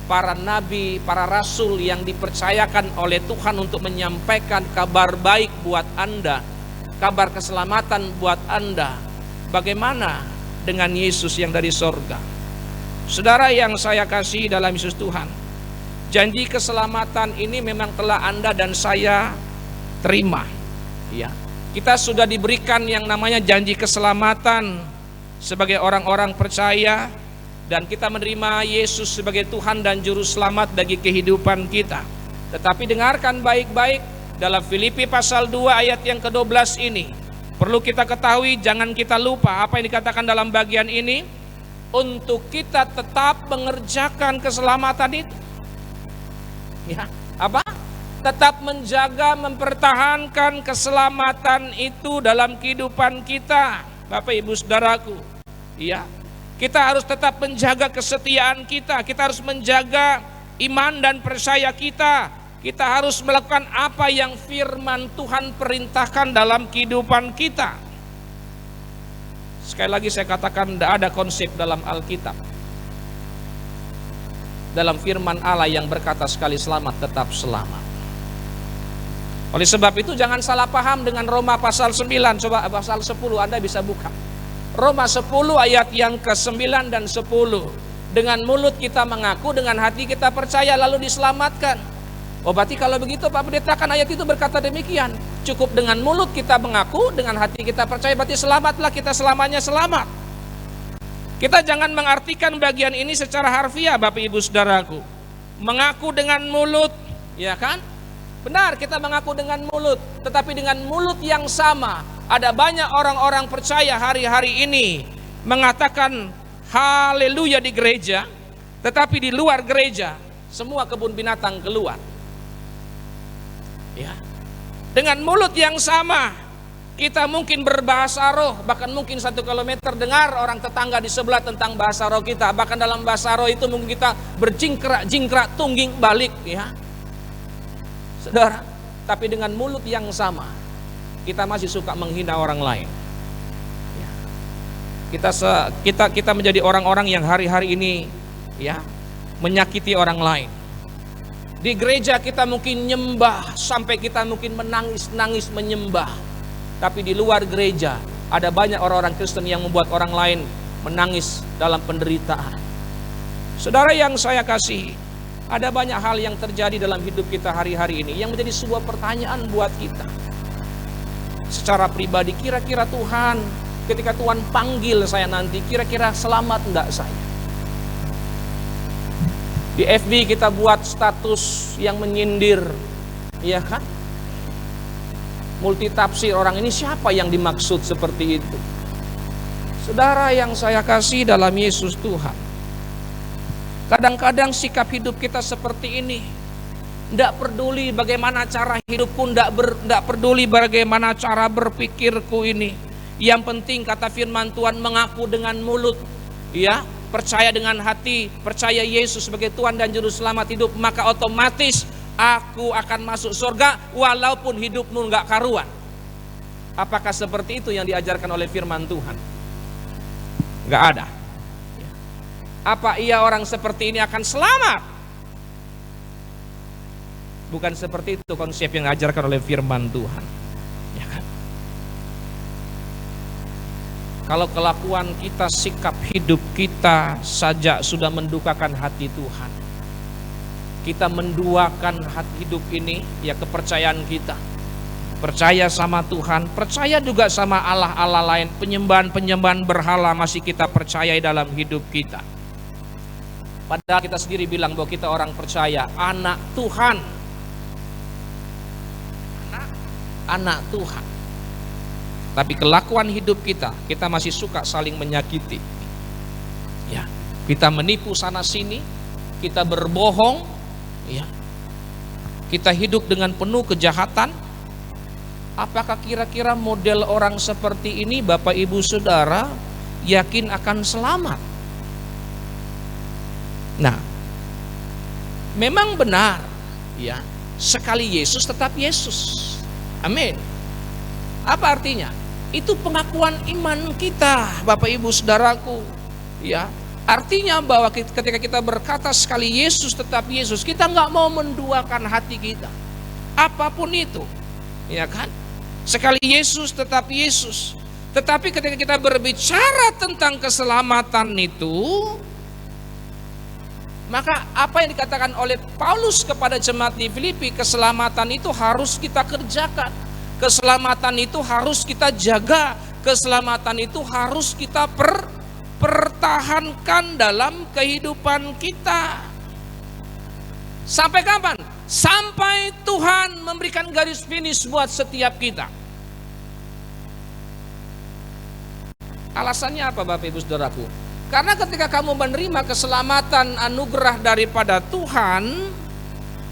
para nabi, para rasul yang dipercayakan oleh Tuhan untuk menyampaikan kabar baik buat Anda, kabar keselamatan buat Anda, bagaimana dengan Yesus yang dari sorga? Saudara yang saya kasih dalam Yesus Tuhan, janji keselamatan ini memang telah Anda dan saya terima, ya. Kita sudah diberikan yang namanya janji keselamatan sebagai orang-orang percaya, dan kita menerima Yesus sebagai Tuhan dan Juru Selamat bagi kehidupan kita. Tetapi dengarkan baik-baik dalam Filipi pasal 2 ayat yang ke-12 ini. Perlu kita ketahui, jangan kita lupa apa yang dikatakan dalam bagian ini, untuk kita tetap mengerjakan keselamatan itu. Ya, apa? Tetap menjaga, mempertahankan keselamatan itu dalam kehidupan kita, Bapak Ibu Saudaraku. Ya, kita harus tetap menjaga kesetiaan kita. Kita harus menjaga iman dan percaya kita. Kita harus melakukan apa yang firman Tuhan perintahkan dalam kehidupan kita. Sekali lagi saya katakan, tidak ada konsep dalam Alkitab, dalam firman Allah yang berkata sekali selamat tetap selamat. Oleh sebab itu jangan salah paham dengan Roma pasal 9. Coba pasal 10 Anda bisa buka. Roma 10 ayat yang ke-9 dan 10. Dengan mulut kita mengaku, dengan hati kita percaya lalu diselamatkan. Oh, berarti kalau begitu Pak Pendeta, kan ayat itu berkata demikian. Cukup dengan mulut kita mengaku, dengan hati kita percaya, berarti selamatlah, kita selamanya selamat. Kita jangan mengartikan bagian ini secara harfiah, Bapak Ibu Saudaraku. Mengaku dengan mulut, ya kan? Benar, kita mengaku dengan mulut, tetapi dengan mulut yang sama ada banyak orang-orang percaya hari-hari ini mengatakan haleluya di gereja, tetapi di luar gereja semua kebun binatang keluar. Ya. Dengan mulut yang sama kita mungkin berbahasa roh, bahkan mungkin 1 kilometer dengar orang tetangga di sebelah tentang bahasa roh kita. Bahkan dalam bahasa roh itu mungkin kita berjingkrak-jingkrak, tungging balik, ya. Saudara, tapi dengan mulut yang sama kita masih suka menghina orang lain. Ya. Kita menjadi orang-orang yang hari-hari ini, ya, menyakiti orang lain. Di gereja kita mungkin nyembah sampai kita mungkin menangis-nangis menyembah. Tapi di luar gereja ada banyak orang-orang Kristen yang membuat orang lain menangis dalam penderitaan. Saudara yang saya kasihi, ada banyak hal yang terjadi dalam hidup kita hari-hari ini yang menjadi sebuah pertanyaan buat kita. Secara pribadi, kira-kira Tuhan, ketika Tuhan panggil saya nanti, kira-kira selamat enggak saya? Di FB kita buat status yang menyindir, iya kan? Multitafsir, orang ini siapa yang dimaksud seperti itu? Saudara yang saya kasih dalam Yesus Tuhan, kadang-kadang sikap hidup kita seperti ini. Tidak peduli bagaimana cara hidupku, tidak peduli bagaimana cara berpikirku ini. Yang penting kata firman Tuhan, mengaku dengan mulut, ya, percaya dengan hati, percaya Yesus sebagai Tuhan dan Juru Selamat hidup, maka otomatis aku akan masuk surga walaupun hidupmu nggak karuan. Apakah seperti itu yang diajarkan oleh firman Tuhan? Nggak ada. Apa iya orang seperti ini akan selamat? Bukan seperti itu konsep yang diajarkan oleh firman Tuhan, ya kan? Kalau kelakuan kita, sikap hidup kita saja sudah mendukakan hati Tuhan, kita menduakan hati hidup ini, ya, kepercayaan kita. Percaya sama Tuhan, percaya juga sama Allah-Allah lain, penyembahan-penyembahan berhala masih kita percayai dalam hidup kita. Padahal kita sendiri bilang bahwa kita orang percaya, anak Tuhan. Anak Tuhan. Tapi kelakuan hidup kita masih suka saling menyakiti. Ya, kita menipu sana sini, kita berbohong, ya. Kita hidup dengan penuh kejahatan. Apakah kira-kira model orang seperti ini, Bapak Ibu Saudara, yakin akan selamat? Nah, memang benar, ya, sekali Yesus tetap Yesus. Amin. Apa artinya? Itu pengakuan iman kita, Bapak Ibu Saudaraku, ya. Artinya bahwa ketika kita berkata sekali Yesus tetap Yesus, kita nggak mau menduakan hati kita, apapun itu, ya kan? Sekali Yesus tetap Yesus. Tetapi ketika kita berbicara tentang keselamatan itu, maka apa yang dikatakan oleh Paulus kepada jemaat di Filipi, keselamatan itu harus kita kerjakan, keselamatan itu harus kita jaga, keselamatan itu harus kita pertahankan dalam kehidupan kita. Sampai kapan? Sampai Tuhan memberikan garis finish buat setiap kita. Alasannya apa, Bapak Ibu Saudaraku? Karena ketika kamu menerima keselamatan anugerah daripada Tuhan,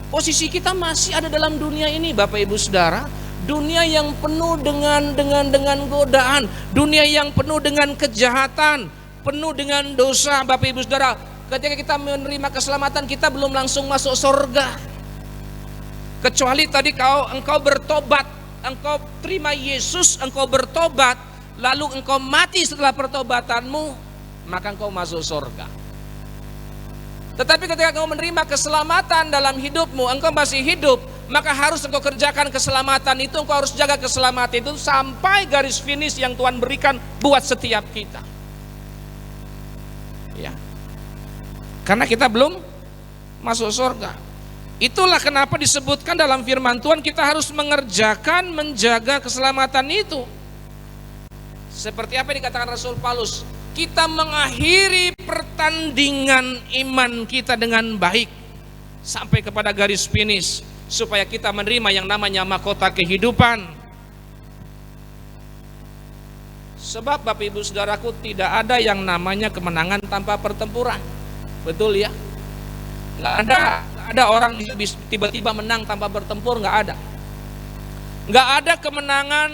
posisi kita masih ada dalam dunia ini, Bapak Ibu Saudara. Dunia yang penuh dengan godaan, dunia yang penuh dengan kejahatan, penuh dengan dosa, Bapak Ibu Saudara. Ketika kita menerima keselamatan, kita belum langsung masuk surga. Kecuali tadi engkau bertobat, engkau terima Yesus, engkau bertobat, lalu engkau mati setelah pertobatanmu, maka engkau masuk surga. Tetapi ketika engkau menerima keselamatan dalam hidupmu, engkau masih hidup, maka harus engkau kerjakan keselamatan itu, engkau harus jaga keselamatan itu sampai garis finish yang Tuhan berikan buat setiap kita. Ya. Karena kita belum masuk surga. Itulah kenapa disebutkan dalam firman Tuhan kita harus menjaga keselamatan itu. Seperti apa yang dikatakan Rasul Paulus, kita mengakhiri pertandingan iman kita dengan baik. sampai kepada garis finish supaya kita menerima yang namanya mahkota kehidupan. Sebab Bapak Ibu Saudaraku, tidak ada yang namanya kemenangan tanpa pertempuran. Betul ya? Nggak ada orang tiba-tiba menang tanpa bertempur, nggak ada. Nggak ada kemenangan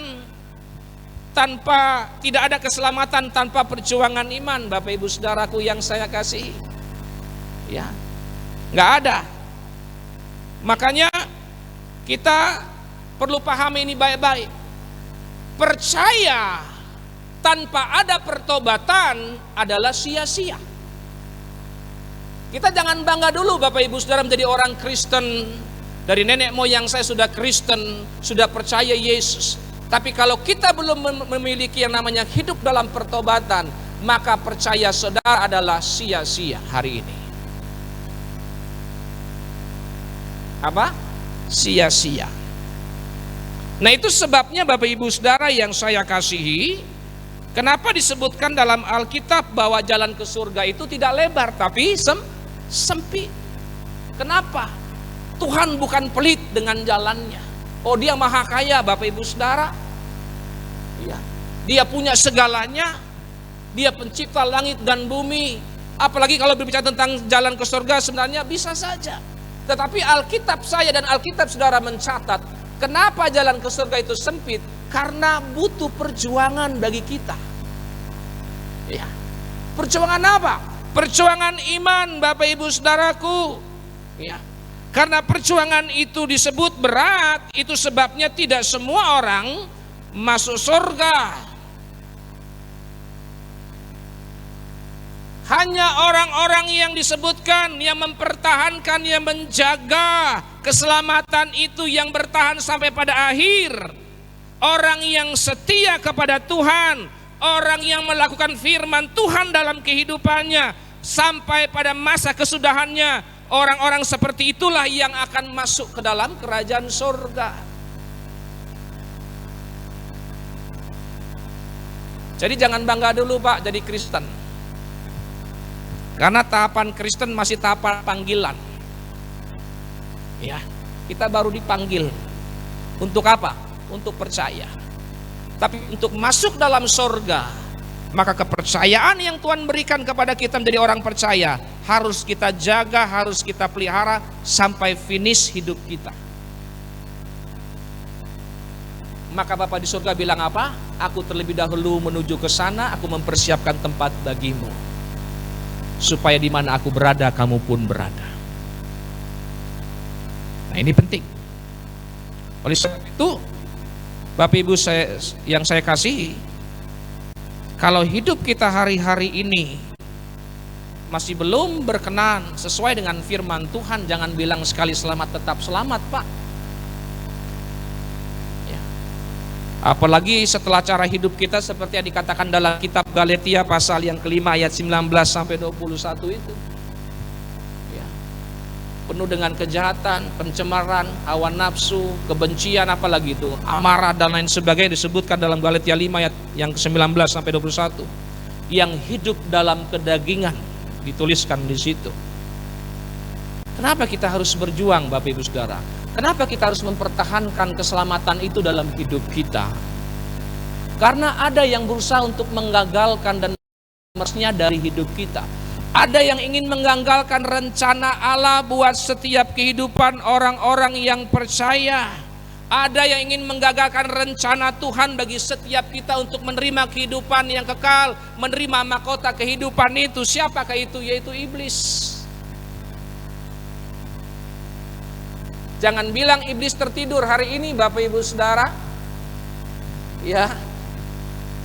tidak ada keselamatan tanpa perjuangan iman, Bapak Ibu Saudaraku yang saya kasihi. Ya, nggak ada. Makanya kita perlu pahami ini baik-baik. Percaya tanpa ada pertobatan adalah sia-sia. Kita jangan bangga dulu Bapak Ibu Saudara menjadi orang Kristen. Dari nenek moyang saya sudah Kristen, sudah percaya Yesus. Tapi kalau kita belum memiliki yang namanya hidup dalam pertobatan, maka percaya saudara adalah sia-sia hari ini. Apa? Sia-sia. Nah, itu sebabnya Bapak Ibu Saudara yang saya kasihi, kenapa disebutkan dalam Alkitab bahwa jalan ke surga itu tidak lebar tapi sempit. Kenapa? Tuhan bukan pelit dengan jalannya. Oh, dia maha kaya Bapak Ibu Saudara. Ya. Dia punya segalanya. Dia pencipta langit dan bumi. Apalagi kalau berbicara tentang jalan ke surga, sebenarnya bisa saja. Tetapi Alkitab saya dan Alkitab Saudara mencatat, kenapa jalan ke surga itu sempit? Karena butuh perjuangan bagi kita. Ya. Perjuangan apa? Perjuangan iman Bapak Ibu Saudaraku. Ya. Karena perjuangan itu disebut berat, itu sebabnya tidak semua orang masuk surga. Hanya orang-orang yang disebutkan, yang mempertahankan, yang menjaga keselamatan itu, yang bertahan sampai pada akhir. Orang yang setia kepada Tuhan, orang yang melakukan firman Tuhan dalam kehidupannya sampai pada masa kesudahannya. Orang-orang seperti itulah yang akan masuk ke dalam kerajaan surga. Jadi jangan bangga dulu Pak jadi Kristen. Karena tahapan Kristen masih tahapan panggilan. Ya, kita baru dipanggil. Untuk apa? Untuk percaya. Tapi untuk masuk dalam surga, maka kepercayaan yang Tuhan berikan kepada kita menjadi orang percaya harus kita jaga, harus kita pelihara sampai finish hidup kita. Maka Bapa di surga bilang apa? Aku terlebih dahulu menuju ke sana, aku mempersiapkan tempat bagimu, supaya di mana aku berada, kamu pun berada. Nah, ini penting. Oleh sebab itu, Bapak Ibu yang saya kasihi, kalau hidup kita hari-hari ini masih belum berkenan sesuai dengan firman Tuhan, jangan bilang sekali selamat tetap selamat Pak. Ya. Apalagi setelah cara hidup kita seperti yang dikatakan dalam kitab Galatia pasal yang kelima ayat 19 sampai 21 itu. Ya. Penuh dengan kejahatan, pencemaran, hawa nafsu, kebencian, apalagi itu, amarah dan lain sebagainya disebutkan dalam Galatia 5 ayat yang ke-19 sampai 21. Yang hidup dalam kedagingan dituliskan di situ. Kenapa kita harus berjuang Bapak Ibu Saudara? Kenapa kita harus mempertahankan keselamatan itu dalam hidup kita? Karena ada yang berusaha untuk menggagalkan dan memersnya dari hidup kita. Ada yang ingin menggagalkan rencana Allah buat setiap kehidupan orang-orang yang percaya. Ada yang ingin menggagalkan rencana Tuhan bagi setiap kita untuk menerima kehidupan yang kekal, menerima mahkota kehidupan itu. Siapakah itu? Yaitu iblis. Jangan bilang iblis tertidur hari ini Bapak Ibu Saudara. Ya.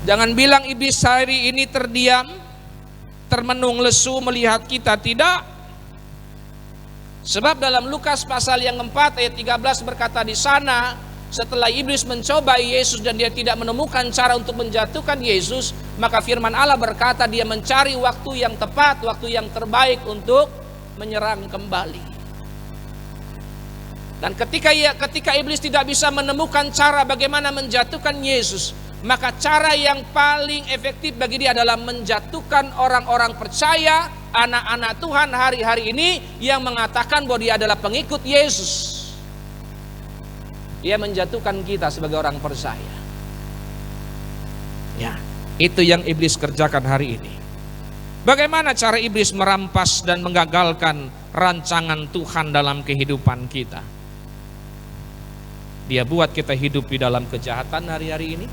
Jangan bilang iblis hari ini terdiam, termenung lesu melihat kita. Tidak. Sebab dalam Lukas pasal yang 4 ayat 13 berkata di sana, setelah iblis mencoba Yesus dan dia tidak menemukan cara untuk menjatuhkan Yesus, maka firman Allah berkata dia mencari waktu yang tepat, waktu yang terbaik untuk menyerang kembali. Dan ketika iblis tidak bisa menemukan cara bagaimana menjatuhkan Yesus, maka cara yang paling efektif bagi dia adalah menjatuhkan orang-orang percaya, anak-anak Tuhan hari-hari ini yang mengatakan bahwa dia adalah pengikut Yesus. Ia menjatuhkan kita sebagai orang percaya. Ya, itu yang iblis kerjakan hari ini. Bagaimana cara iblis merampas dan menggagalkan rancangan Tuhan dalam kehidupan kita? Dia buat kita hidup di dalam kejahatan hari-hari ini.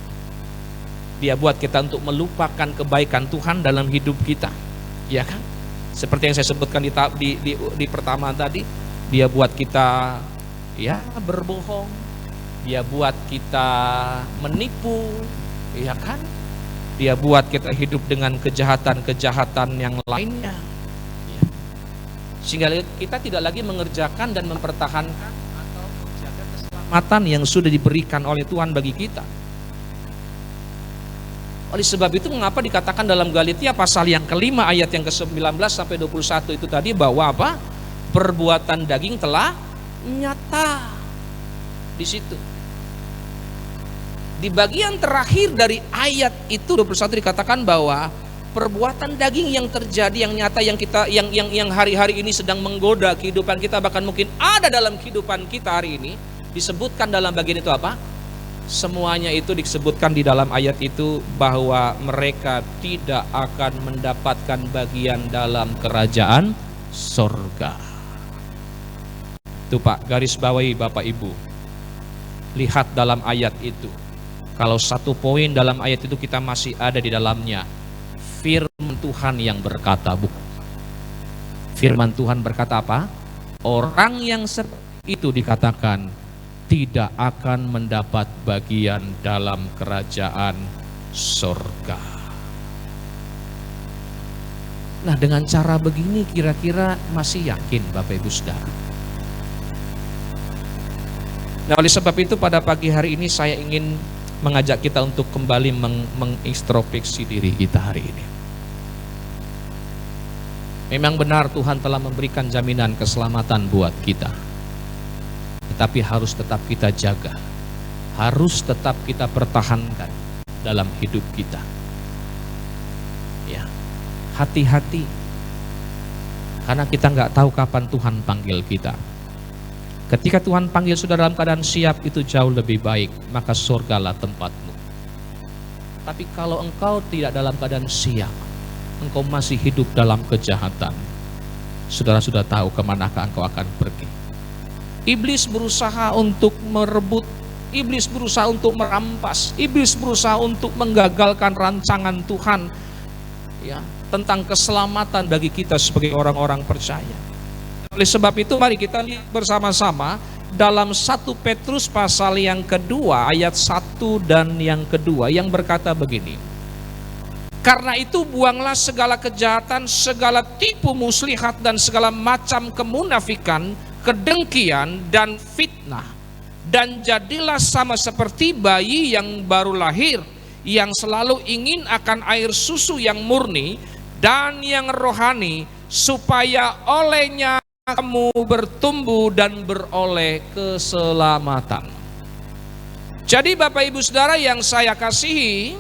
Dia buat kita untuk melupakan kebaikan Tuhan dalam hidup kita, ya kan? Seperti yang saya sebutkan di pertama tadi, dia buat kita ya berbohong, dia buat kita menipu, ya kan? Dia buat kita hidup dengan kejahatan-kejahatan yang lainnya, ya. Sehingga kita tidak lagi mengerjakan dan mempertahankan atau menjaga keselamatan yang sudah diberikan oleh Tuhan bagi kita. Oleh sebab itu mengapa dikatakan dalam Galatia pasal yang kelima ayat yang ke-19 sampai 21 itu tadi bahwa apa? Perbuatan daging telah nyata di situ. Di bagian terakhir dari ayat itu 21 dikatakan bahwa perbuatan daging yang terjadi, yang nyata, yang hari-hari ini sedang menggoda kehidupan kita, bahkan mungkin ada dalam kehidupan kita hari ini, disebutkan dalam bagian itu apa? Semuanya itu disebutkan di dalam ayat itu bahwa mereka tidak akan mendapatkan bagian dalam kerajaan sorga. Itu Pak, garis bawahi Bapak Ibu. Lihat dalam ayat itu. Kalau satu poin dalam ayat itu kita masih ada di dalamnya. Firman Tuhan yang berkata, firman Tuhan berkata apa? Orang yang seperti itu dikatakan tidak akan mendapat bagian dalam kerajaan sorga. Nah, dengan cara begini kira-kira masih yakin Bapak Ibu Saudara? Nah, oleh sebab itu pada pagi hari ini saya ingin mengajak kita untuk kembali mengintrospeksi diri kita hari ini. Memang benar Tuhan telah memberikan jaminan keselamatan buat kita. Tapi harus tetap kita jaga, harus tetap kita pertahankan dalam hidup kita. Ya, hati-hati, karena kita nggak tahu kapan Tuhan panggil kita. Ketika Tuhan panggil sudah dalam keadaan siap, itu jauh lebih baik, maka surgalah tempatmu. Tapi kalau engkau tidak dalam keadaan siap, engkau masih hidup dalam kejahatan, saudara sudah tahu kemanakah engkau akan pergi. Iblis berusaha untuk merebut, iblis berusaha untuk merampas, iblis berusaha untuk menggagalkan rancangan Tuhan ya, tentang keselamatan bagi kita sebagai orang-orang percaya. Oleh sebab itu mari kita lihat bersama-sama dalam 1 Petrus pasal yang kedua ayat 1 dan yang kedua yang berkata begini. Karena itu buanglah segala kejahatan, segala tipu muslihat dan segala macam kemunafikan, kedengkian dan fitnah, dan jadilah sama seperti bayi yang baru lahir, yang selalu ingin akan air susu yang murni dan yang rohani, supaya olehnya kamu bertumbuh dan beroleh keselamatan. Jadi Bapak Ibu Saudara yang saya kasihi,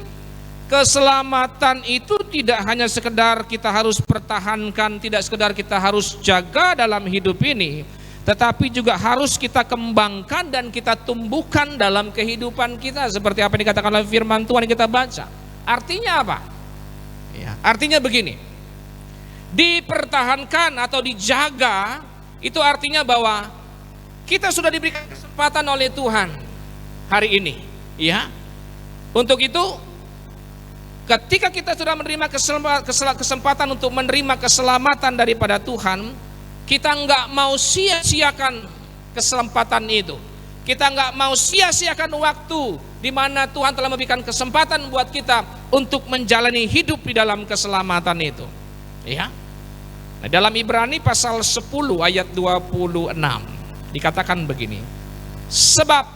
keselamatan itu tidak hanya sekedar kita harus pertahankan, tidak sekedar kita harus jaga dalam hidup ini, tetapi juga harus kita kembangkan dan kita tumbuhkan dalam kehidupan kita, seperti apa yang dikatakan oleh firman Tuhan yang kita baca. Artinya apa? Ya, artinya begini, dipertahankan atau dijaga itu artinya bahwa kita sudah diberikan kesempatan oleh Tuhan hari ini, ya. Untuk itu, ketika kita sudah menerima kesempatan untuk menerima keselamatan daripada Tuhan, kita nggak mau sia-siakan kesempatan itu. Kita nggak mau sia-siakan waktu di mana Tuhan telah memberikan kesempatan buat kita untuk menjalani hidup di dalam keselamatan itu. Ya. Nah, dalam Ibrani pasal 10 ayat 26 dikatakan begini. Sebab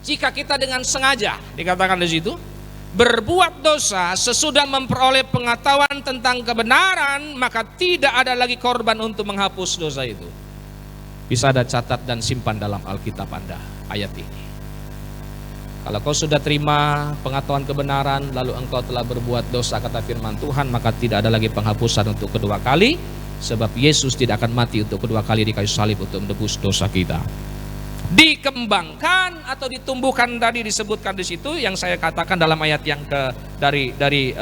jika kita dengan sengaja, dikatakan di situ, berbuat dosa sesudah memperoleh pengetahuan tentang kebenaran, maka tidak ada lagi korban untuk menghapus dosa itu. Bisa Anda catat dan simpan dalam Alkitab Anda ayat ini. Kalau kau sudah terima pengetahuan kebenaran, lalu engkau telah berbuat dosa, kata firman Tuhan, maka tidak ada lagi penghapusan untuk kedua kali, sebab Yesus tidak akan mati untuk kedua kali di kayu salib untuk menebus dosa kita. Dikembangkan atau ditumbuhkan tadi disebutkan di situ yang saya katakan dalam ayat yang dari 1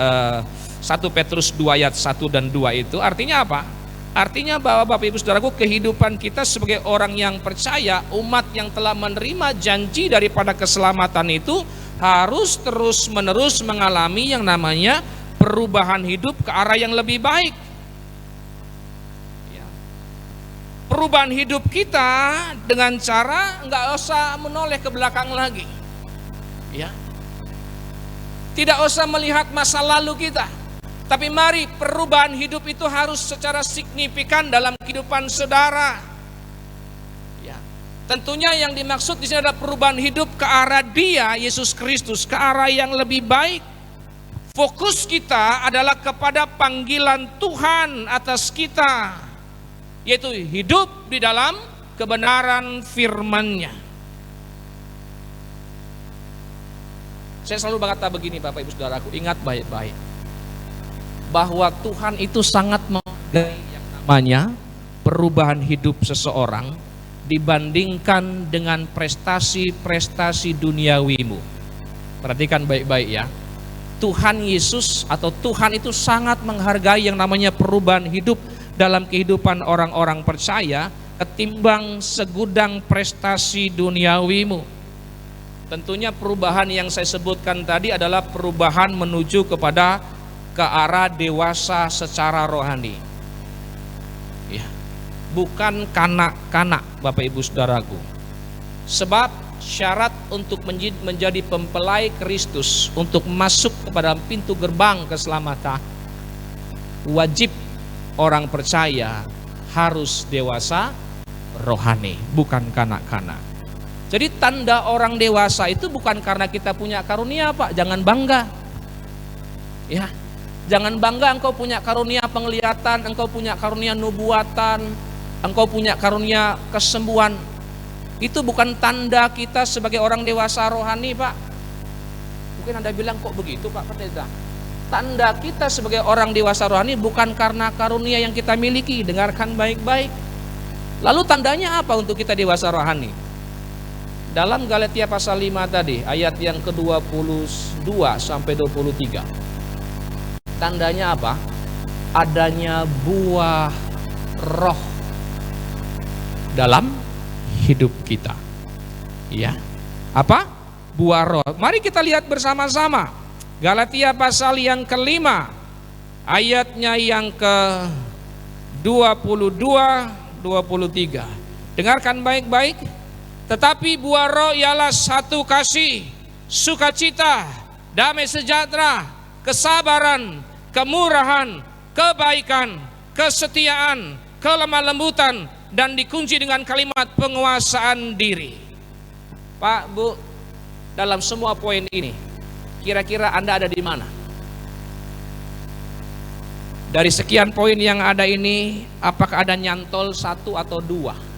Petrus 2 ayat 1 dan 2 itu artinya apa? Artinya bahwa Bapak Ibu Saudaraku, kehidupan kita sebagai orang yang percaya, umat yang telah menerima janji daripada keselamatan itu harus terus menerus mengalami yang namanya perubahan hidup ke arah yang lebih baik. Ya. Perubahan hidup kita dengan cara nggak usah menoleh ke belakang lagi. Ya. Tidak usah melihat masa lalu kita. Tapi mari perubahan hidup itu harus secara signifikan dalam kehidupan saudara. Ya. Tentunya yang dimaksud di sini adalah perubahan hidup ke arah Dia, Yesus Kristus, ke arah yang lebih baik. Fokus kita adalah kepada panggilan Tuhan atas kita, yaitu hidup di dalam kebenaran firman-Nya. Saya selalu berkata begini Bapak Ibu Saudaraku, ingat baik-baik bahwa Tuhan itu sangat menghargai yang namanya perubahan hidup seseorang dibandingkan dengan prestasi-prestasi duniawimu. Perhatikan baik-baik ya. Tuhan Yesus atau Tuhan itu sangat menghargai yang namanya perubahan hidup dalam kehidupan orang-orang percaya ketimbang segudang prestasi duniawimu. Tentunya perubahan yang saya sebutkan tadi adalah perubahan menuju kepada ke arah dewasa secara rohani. Ya. Bukan kanak-kanak Bapak Ibu Saudaraku. Sebab syarat untuk menjadi mempelai Kristus, untuk masuk kepada pintu gerbang keselamatan, wajib orang percaya harus dewasa rohani, bukan kanak-kanak. Jadi tanda orang dewasa itu bukan karena kita punya karunia, Pak. Jangan bangga. Ya. Jangan bangga engkau punya karunia penglihatan, engkau punya karunia nubuatan, engkau punya karunia kesembuhan. Itu bukan tanda kita sebagai orang dewasa rohani, Pak. Mungkin Anda bilang, kok begitu Pak Pendeta? Tanda kita sebagai orang dewasa rohani bukan karena karunia yang kita miliki. Dengarkan baik-baik. Lalu tandanya apa untuk kita dewasa rohani? Dalam Galatia pasal 5 tadi, ayat yang ke-22 sampai 23. Tandanya apa? Adanya buah roh dalam hidup kita. Ya. Apa? Buah roh. Mari kita lihat bersama-sama. Galatia pasal yang ke-5, ayatnya yang ke-22, 23. Dengarkan baik-baik. Tetapi buah roh ialah satu kasih, sukacita, damai sejahtera, kesabaran, kemurahan, kebaikan, kesetiaan, kelemah lembutan, dan dikunci dengan kalimat penguasaan diri. Pak, Bu, dalam semua poin ini, kira-kira Anda ada di mana? Dari sekian poin yang ada ini, apakah ada nyantol 1 atau 2?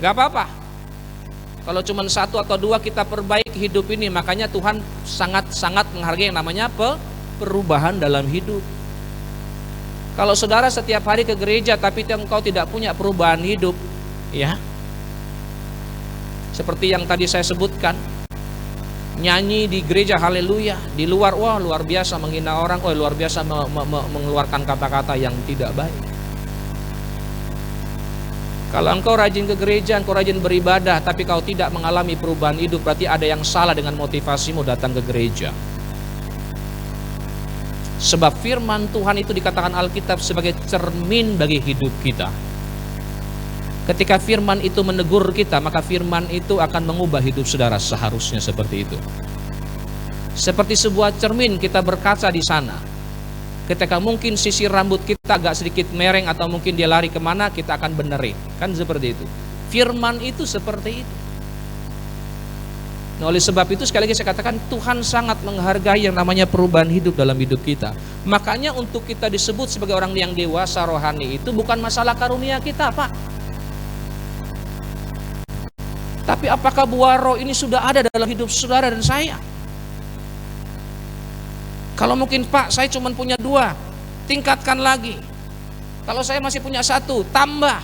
Gak apa-apa. Kalau cuma 1 atau 2 kita perbaiki hidup ini, makanya Tuhan sangat-sangat menghargai yang namanya perubahan dalam hidup. Kalau saudara setiap hari ke gereja tapi engkau tidak punya perubahan hidup, ya, seperti yang tadi saya sebutkan, nyanyi di gereja haleluya, di luar wah luar biasa menghina orang, luar biasa mengeluarkan kata-kata yang tidak baik. Kalau engkau rajin ke gereja, engkau rajin beribadah, tapi kau tidak mengalami perubahan hidup, berarti ada yang salah dengan motivasimu datang ke gereja. Sebab firman Tuhan itu dikatakan Alkitab sebagai cermin bagi hidup kita. Ketika firman itu menegur kita, maka firman itu akan mengubah hidup saudara, seharusnya seperti itu. Seperti sebuah cermin kita berkaca di sana. Ketika mungkin sisir rambut kita agak sedikit mereng atau mungkin dia lari kemana, kita akan benerin. Kan seperti itu. Firman itu seperti itu. Nah, oleh sebab itu sekali lagi saya katakan Tuhan sangat menghargai yang namanya perubahan hidup dalam hidup kita. Makanya untuk kita disebut sebagai orang yang dewasa rohani itu bukan masalah karunia kita, Pak. Tapi apakah buah roh ini sudah ada dalam hidup saudara dan saya? Kalau mungkin, Pak, saya cuma punya 2, tingkatkan lagi. Kalau saya masih punya 1, tambah.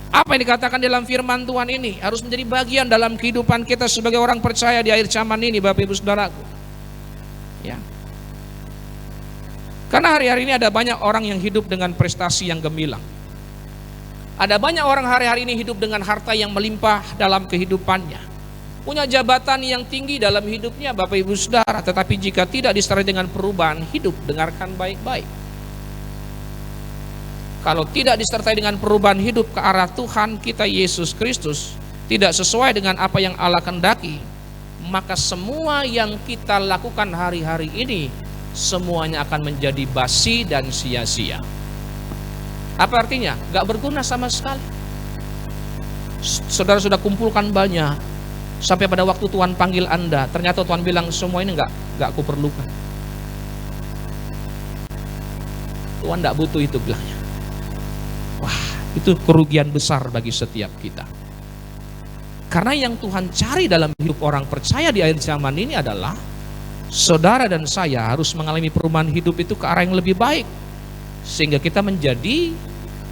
Apa yang dikatakan dalam firman Tuhan ini harus menjadi bagian dalam kehidupan kita sebagai orang percaya di akhir zaman ini, Bapak Ibu Saudaraku. Ya. Karena hari-hari ini ada banyak orang yang hidup dengan prestasi yang gemilang. Ada banyak orang hari-hari ini hidup dengan harta yang melimpah dalam kehidupannya. Punya jabatan yang tinggi dalam hidupnya, Bapak Ibu Saudara. Tetapi jika tidak disertai dengan perubahan hidup, dengarkan baik-baik. Kalau tidak disertai dengan perubahan hidup ke arah Tuhan kita Yesus Kristus, tidak sesuai dengan apa yang Allah kehendaki, maka semua yang kita lakukan hari-hari ini semuanya akan menjadi basi dan sia-sia. Apa artinya? Gak berguna sama sekali. Saudara sudah kumpulkan banyak, sampai pada waktu Tuhan panggil Anda, ternyata Tuhan bilang semua ini gak kuperlukan. Tuhan gak butuh itu, bilangnya. Wah, itu kerugian besar bagi setiap kita. Karena yang Tuhan cari dalam hidup orang percaya di akhir zaman ini adalah saudara dan saya harus mengalami perubahan hidup itu ke arah yang lebih baik, sehingga kita menjadi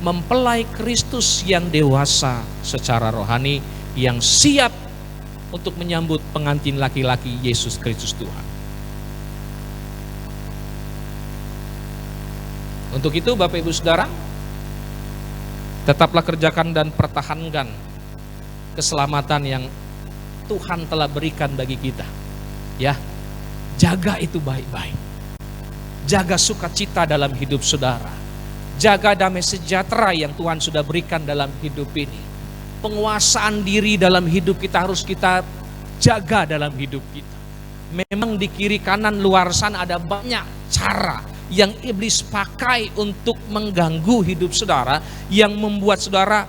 mempelai Kristus yang dewasa secara rohani, yang siap untuk menyambut pengantin laki-laki Yesus Kristus Tuhan. Untuk itu Bapak Ibu Saudara, tetaplah kerjakan dan pertahankan keselamatan yang Tuhan telah berikan bagi kita. Ya, jaga itu baik-baik. Jaga sukacita dalam hidup saudara. Jaga damai sejahtera yang Tuhan sudah berikan dalam hidup ini. Penguasaan diri dalam hidup kita harus kita jaga dalam hidup kita. Memang di kiri kanan luar sana ada banyak cara yang iblis pakai untuk mengganggu hidup saudara, yang membuat saudara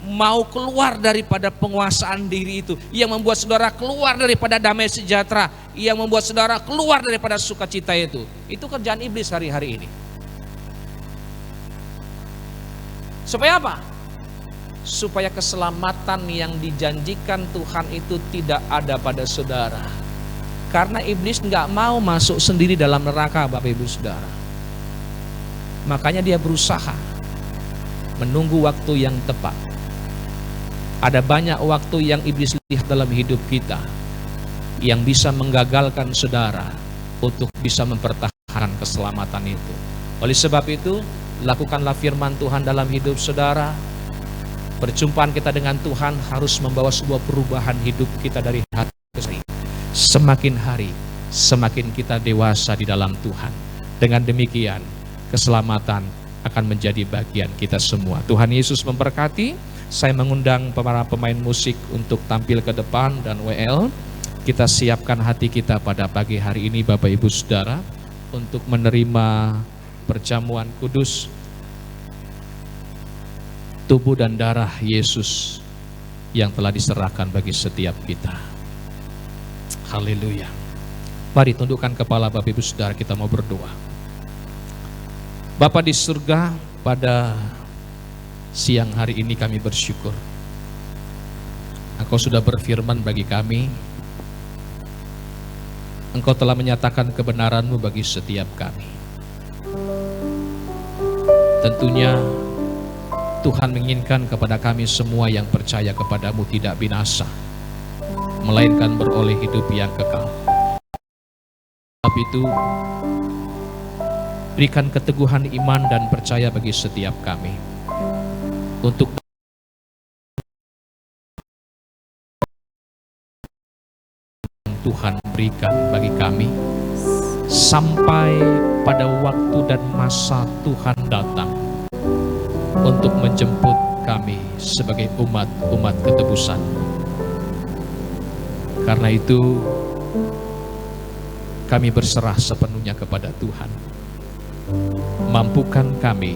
mau keluar daripada penguasaan diri itu, yang membuat saudara keluar daripada damai sejahtera, yang membuat saudara keluar daripada sukacita itu. Itu kerjaan iblis hari-hari ini. Supaya apa? Supaya keselamatan yang dijanjikan Tuhan itu tidak ada pada saudara. Karena iblis nggak mau masuk sendiri dalam neraka, Bapak Ibu Saudara. Makanya dia berusaha menunggu waktu yang tepat. Ada banyak waktu yang iblis lihat dalam hidup kita yang bisa menggagalkan saudara untuk bisa mempertahankan keselamatan itu. Oleh sebab itu, lakukanlah firman Tuhan dalam hidup saudara. Perjumpaan kita dengan Tuhan harus membawa sebuah perubahan hidup kita dari hati ke hati. Semakin hari, semakin kita dewasa di dalam Tuhan. Dengan demikian, keselamatan akan menjadi bagian kita semua. Tuhan Yesus memberkati. Saya mengundang para pemain musik untuk tampil ke depan, dan WL, kita siapkan hati kita pada pagi hari ini Bapak Ibu Saudara untuk menerima perjamuan kudus tubuh dan darah Yesus yang telah diserahkan bagi setiap kita. Haleluya. Mari tundukkan kepala Bapak Ibu Saudara, kita mau berdoa. Bapa di surga, pada siang hari ini kami bersyukur Engkau sudah berfirman bagi kami. Engkau telah menyatakan kebenaran-Mu bagi setiap kami. Tentunya Tuhan menginginkan kepada kami semua yang percaya kepada-Mu tidak binasa, melainkan beroleh hidup yang kekal. Sebab itu, berikan keteguhan iman dan percaya bagi setiap kami untuk Tuhan berikan bagi kami sampai pada waktu dan masa Tuhan datang untuk menjemput kami sebagai umat ketebusan. Karena itu kami berserah sepenuhnya kepada Tuhan. Mampukan kami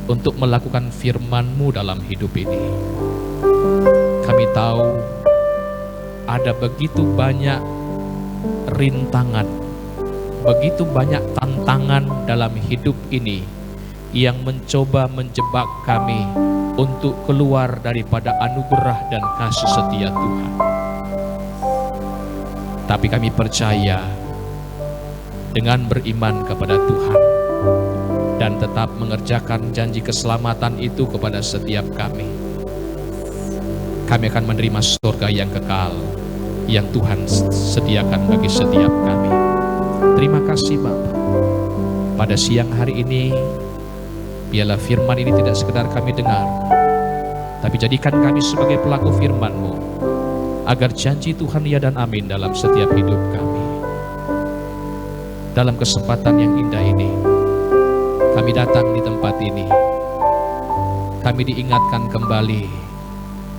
untuk melakukan firman-Mu dalam hidup ini. Kami tahu ada begitu banyak rintangan, begitu banyak tantangan dalam hidup ini yang mencoba menjebak kami untuk keluar daripada anugerah dan kasih setia Tuhan. Tapi kami percaya dengan beriman kepada Tuhan dan tetap mengerjakan janji keselamatan itu kepada setiap kami akan menerima surga yang kekal yang Tuhan sediakan bagi setiap kami. Terima kasih Bapa. Pada siang hari ini, biarlah firman ini tidak sekedar kami dengar, tapi jadikan kami sebagai pelaku firman-Mu, agar janji Tuhan ya dan amin dalam setiap hidup kami. Dalam kesempatan yang indah ini, kami datang di tempat ini, kami diingatkan kembali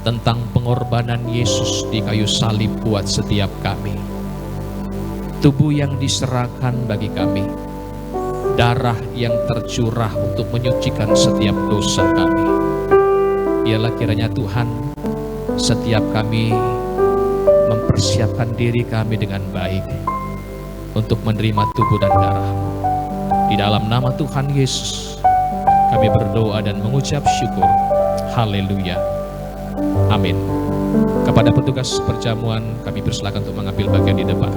tentang pengorbanan Yesus di kayu salib buat setiap kami. Tubuh yang diserahkan bagi kami, darah yang tercurah untuk menyucikan setiap dosa kami. Biarlah kiranya Tuhan, setiap kami mempersiapkan diri kami dengan baik untuk menerima tubuh dan darah-Mu. Di dalam nama Tuhan Yesus, kami berdoa dan mengucap syukur. Haleluya. Amin. Kepada petugas perjamuan, kami persilakan untuk mengambil bagian di depan.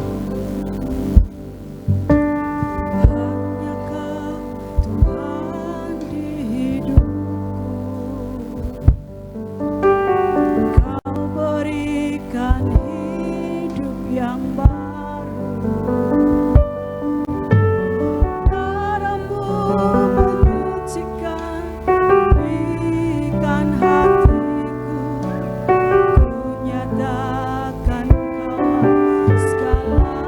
Segala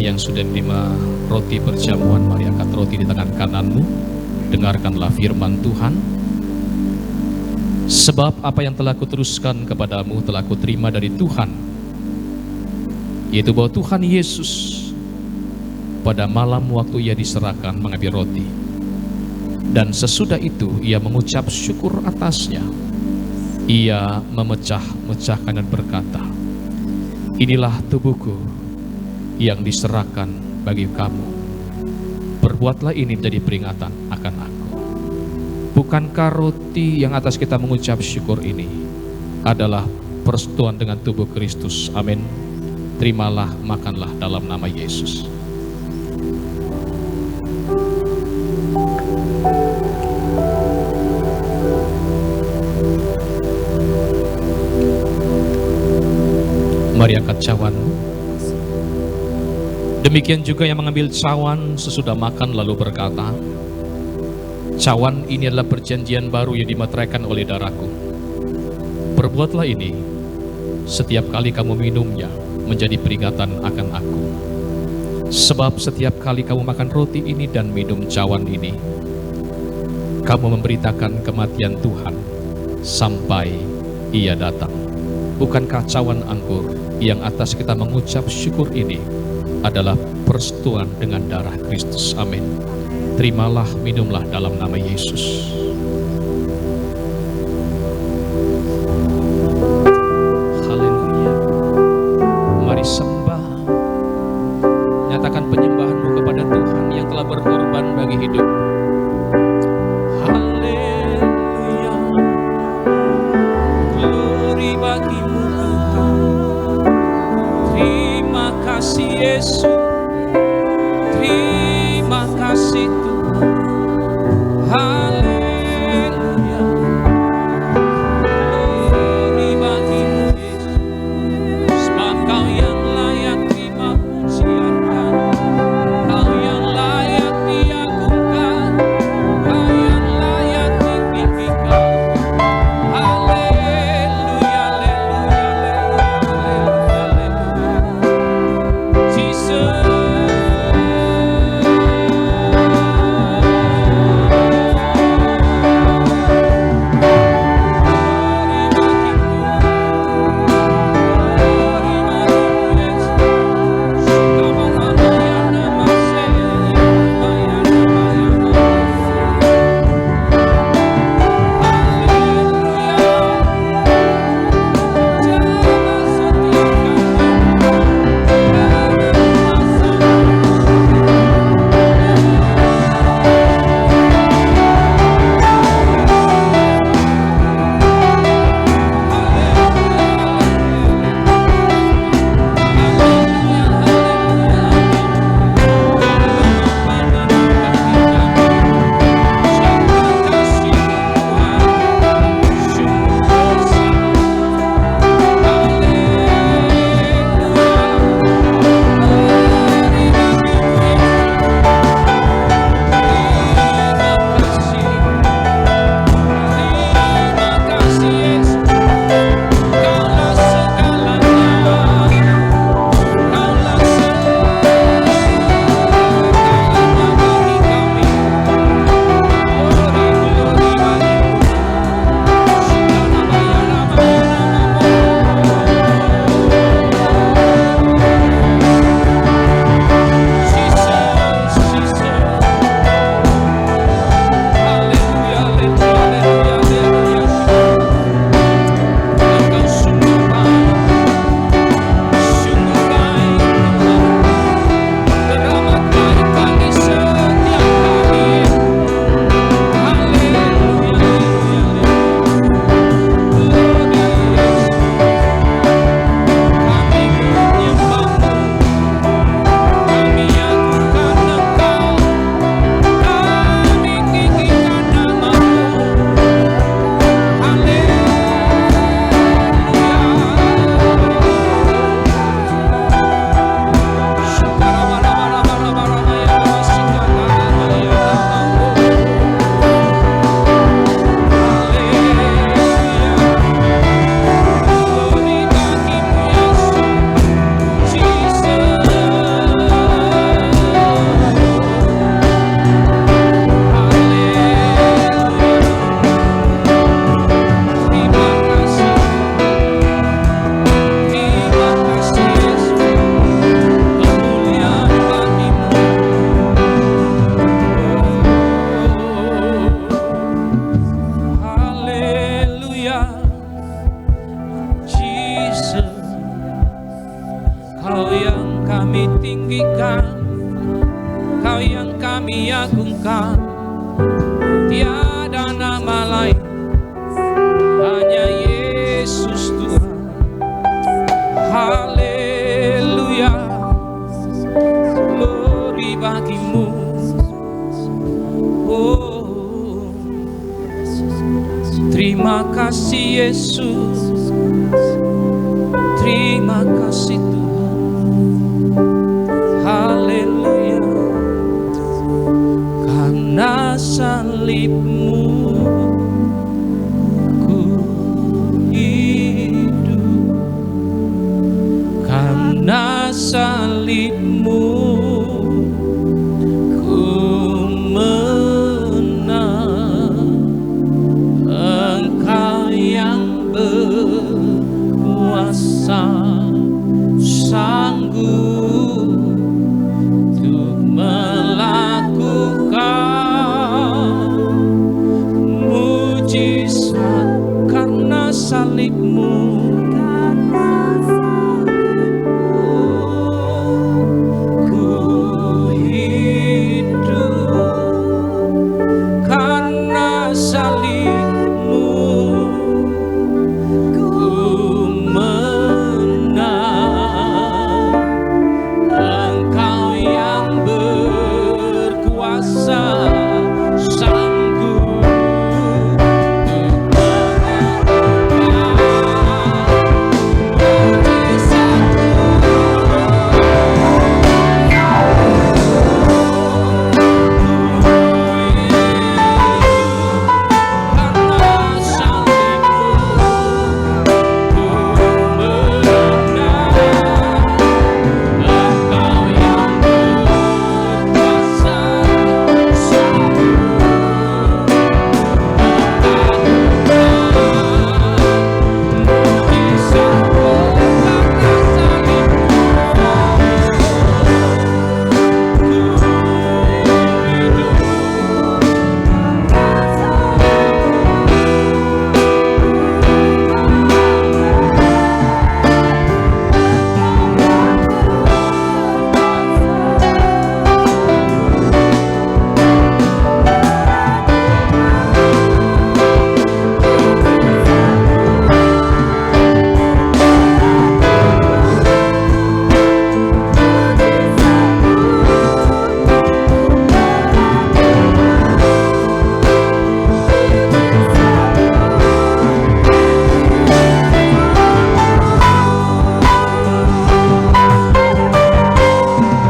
yang sudah menerima roti perjamuan, mari angkat roti di tangan kananmu. Dengarkanlah firman Tuhan. Sebab apa yang telah kuteruskan kepadamu telah kuterima dari Tuhan, yaitu bahwa Tuhan Yesus pada malam waktu ia diserahkan mengambil roti, dan sesudah itu ia mengucap syukur atasnya. Ia memecah-mecahkan dan berkata, inilah tubuhku yang diserahkan bagi kamu. Perbuatlah ini menjadi peringatan akan aku. Bukankah roti yang atas kita mengucap syukur ini adalah persekutuan dengan tubuh Kristus? Amin. Terimalah, makanlah dalam nama Yesus. Mari angkat cawanmu. Demikian juga yang mengambil cawan sesudah makan lalu berkata, cawan ini adalah perjanjian baru yang dimeteraikan oleh darahku. Perbuatlah ini setiap kali kamu minumnya menjadi peringatan akan aku. Sebab setiap kali kamu makan roti ini dan minum cawan ini, kamu memberitakan kematian Tuhan sampai ia datang. Bukankah cawan anggur yang atas kita mengucap syukur ini adalah persekutuan dengan darah Kristus? Amin. Terimalah, minumlah dalam nama Yesus. Haleluya. Mari sembah. Nyatakan penyembahanmu kepada Tuhan yang telah berkorban bagi hidup. Haleluya. Glory bagimu Tuhan. Terima kasih Yesus. Terima kasih Tuhan. Haleluya. Tuhan, tiada nama lain, hanya Yesus Tuhan. Haleluya, glory bagimu. Oh, terima kasih Yesus, terima kasih Tuhan. Haleluya, karena salibmu ku hidup, karena salibmu ku menang. Engkau yang berkuasa, sanggup untuk melakukan mujizat, karena salibmu ku hidup, karena salibmu ku menang. Engkau yang berkuasa, sanggup untuk melakukan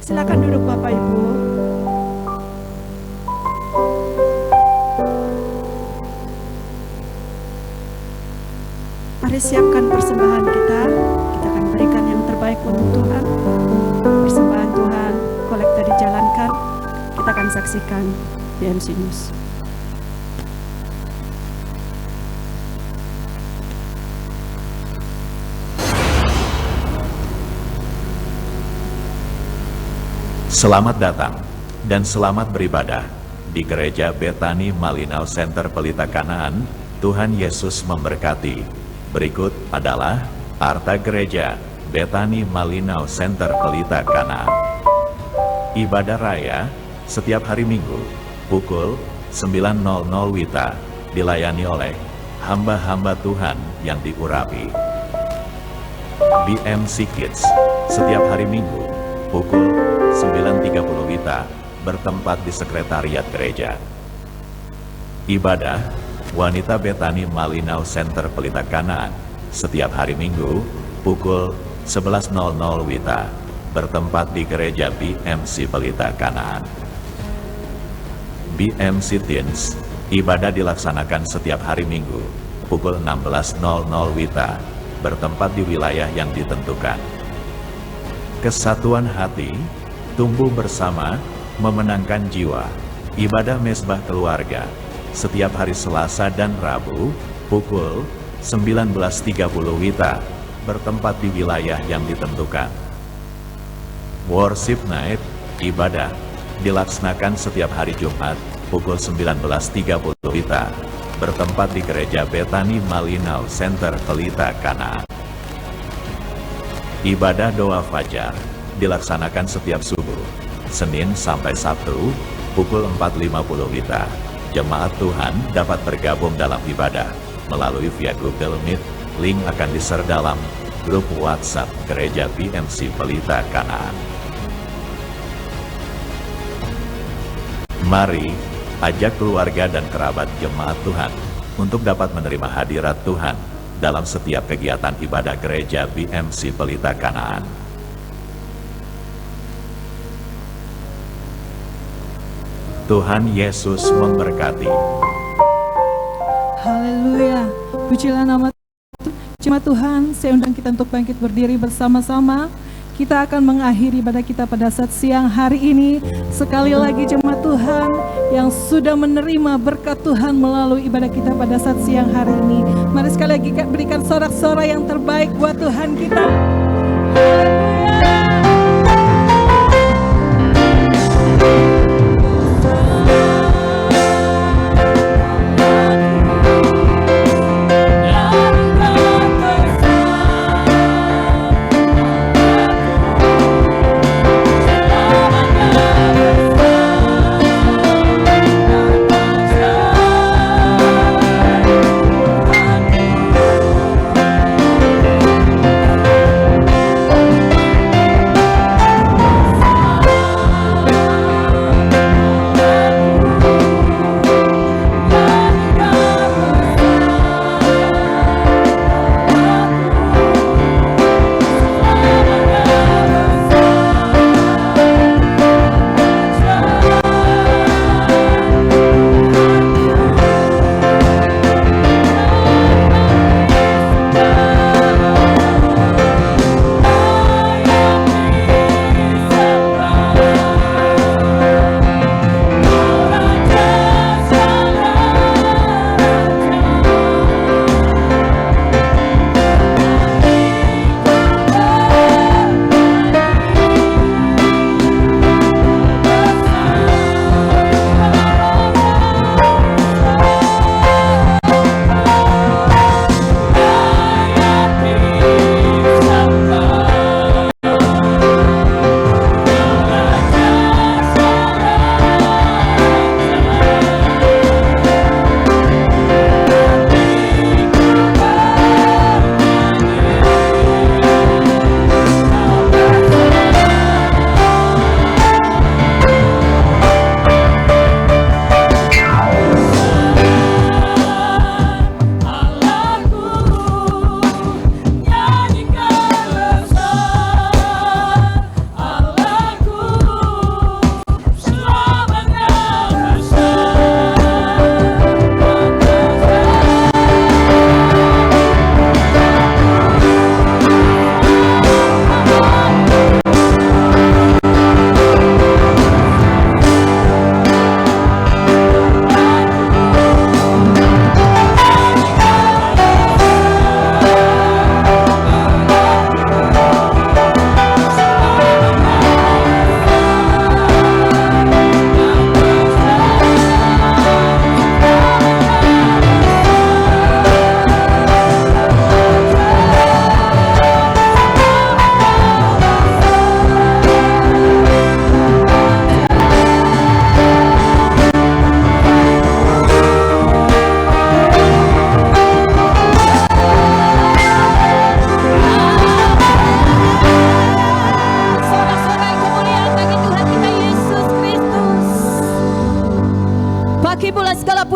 Silakan duduk Bapak Ibu. Mari siapkan persembahan kita. Kita akan berikan yang terbaik untuk Tuhan. Persembahan Tuhan, kolektor dijalankan. Kita akan saksikan BMC News. Selamat datang dan selamat beribadah di Gereja Betani Malinau Center Pelita Kanaan. Tuhan Yesus memberkati. Berikut adalah Arta Gereja Betani Malinau Center Pelita Kanaan. Ibadah Raya setiap hari Minggu pukul 9.00 WITA dilayani oleh hamba-hamba Tuhan yang diurapi. BMC Kids setiap hari Minggu pukul 9.30 WITA bertempat di sekretariat gereja. Ibadah Wanita Betani Malinau Center Pelita Kanaan setiap hari Minggu pukul 11.00 WITA bertempat di gereja BMC Pelita Kanaan. BMC Teens ibadah dilaksanakan setiap hari Minggu pukul 16.00 WITA bertempat di wilayah yang ditentukan. Kesatuan hati tumbuh bersama, memenangkan jiwa. Ibadah Mesbah Keluarga setiap hari Selasa dan Rabu pukul 19.30 WITA bertempat di wilayah yang ditentukan. Worship Night ibadah dilaksanakan setiap hari Jumat pukul 19.30 WITA, bertempat di Gereja Betani Malinau Center Pelita Kanaan. Ibadah doa fajar dilaksanakan setiap subuh, Senin sampai Sabtu, pukul 4.50 WITA. Jemaat Tuhan dapat bergabung dalam ibadah melalui via Google Meet. Link akan di-share dalam grup WhatsApp Gereja BMC Pelita Kanaan. Mari ajak keluarga dan kerabat jemaat Tuhan untuk dapat menerima hadirat Tuhan dalam setiap kegiatan ibadah Gereja BMC Pelita Kanaan. Tuhan Yesus memberkati. Haleluya. Pujilah nama Jemaat Tuhan. Saya undang kita untuk bangkit berdiri bersama-sama. Kita akan mengakhiri ibadah kita pada saat siang hari ini. Sekali lagi jemaat Tuhan yang sudah menerima berkat Tuhan melalui ibadah kita pada saat siang hari ini. Mari sekali lagi berikan sorak-sorai yang terbaik buat Tuhan kita.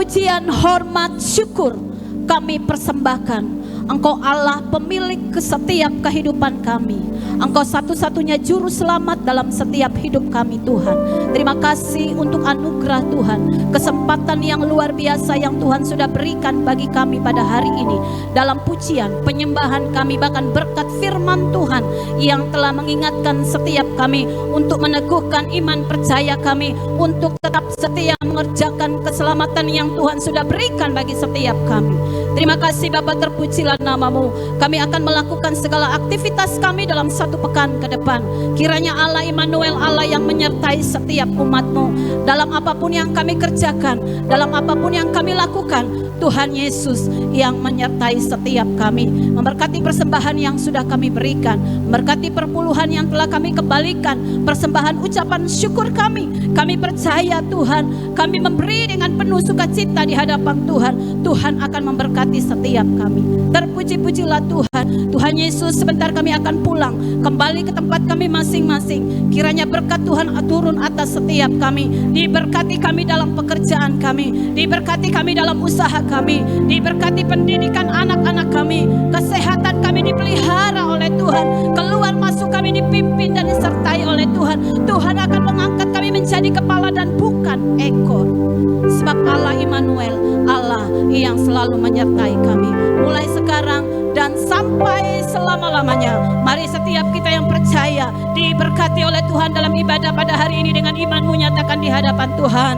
pujian, hormat, syukur kami persembahkan. Engkau Allah pemilik setiap kehidupan kami. Engkau satu-satunya juru selamat dalam setiap hidup kami Tuhan. Terima kasih untuk anugerah Tuhan, kesempatan yang luar biasa yang Tuhan sudah berikan bagi kami pada hari ini. Dalam pujian, penyembahan kami, bahkan berkat firman Tuhan yang telah mengingatkan setiap kami untuk meneguhkan iman percaya kami, untuk tetap setia mengerjakan keselamatan yang Tuhan sudah berikan bagi setiap kami. Terima kasih Bapa, terpujilah namamu. Kami akan melakukan segala aktivitas kami dalam satu pekan ke depan. Kiranya Allah Immanuel, Allah yang menyertai setiap umat-Mu dalam apapun yang kami kerjakan, dalam apapun yang kami lakukan. Tuhan Yesus yang menyertai setiap kami, memberkati persembahan yang sudah kami berikan, memberkati perpuluhan yang telah kami kembalikan, persembahan ucapan syukur kami. Kami percaya Tuhan, kami memberi dengan penuh sukacita di hadapan Tuhan. Tuhan akan memberkati setiap kami. Terpuji-pujilah Tuhan. Tuhan Yesus, sebentar kami akan pulang kembali ke tempat kami masing-masing. Kiranya berkat Tuhan turun atas setiap kami. Diberkati kami dalam pekerjaan kami, diberkati kami dalam usaha kami, diberkati pendidikan anak-anak kami, kesehatan kami dipelihara oleh Tuhan, keluar masuk kami dipimpin dan disertai oleh Tuhan. Tuhan akan mengangkat kami menjadi kepala dan bukan ekor. Sebab Allah Immanuel, Allah yang selalu menyertai kami, mulai sekarang dan sampai selama-lamanya. Mari setiap kita yang percaya diberkati oleh Tuhan dalam ibadah pada hari ini dengan iman menyatakan di hadapan Tuhan,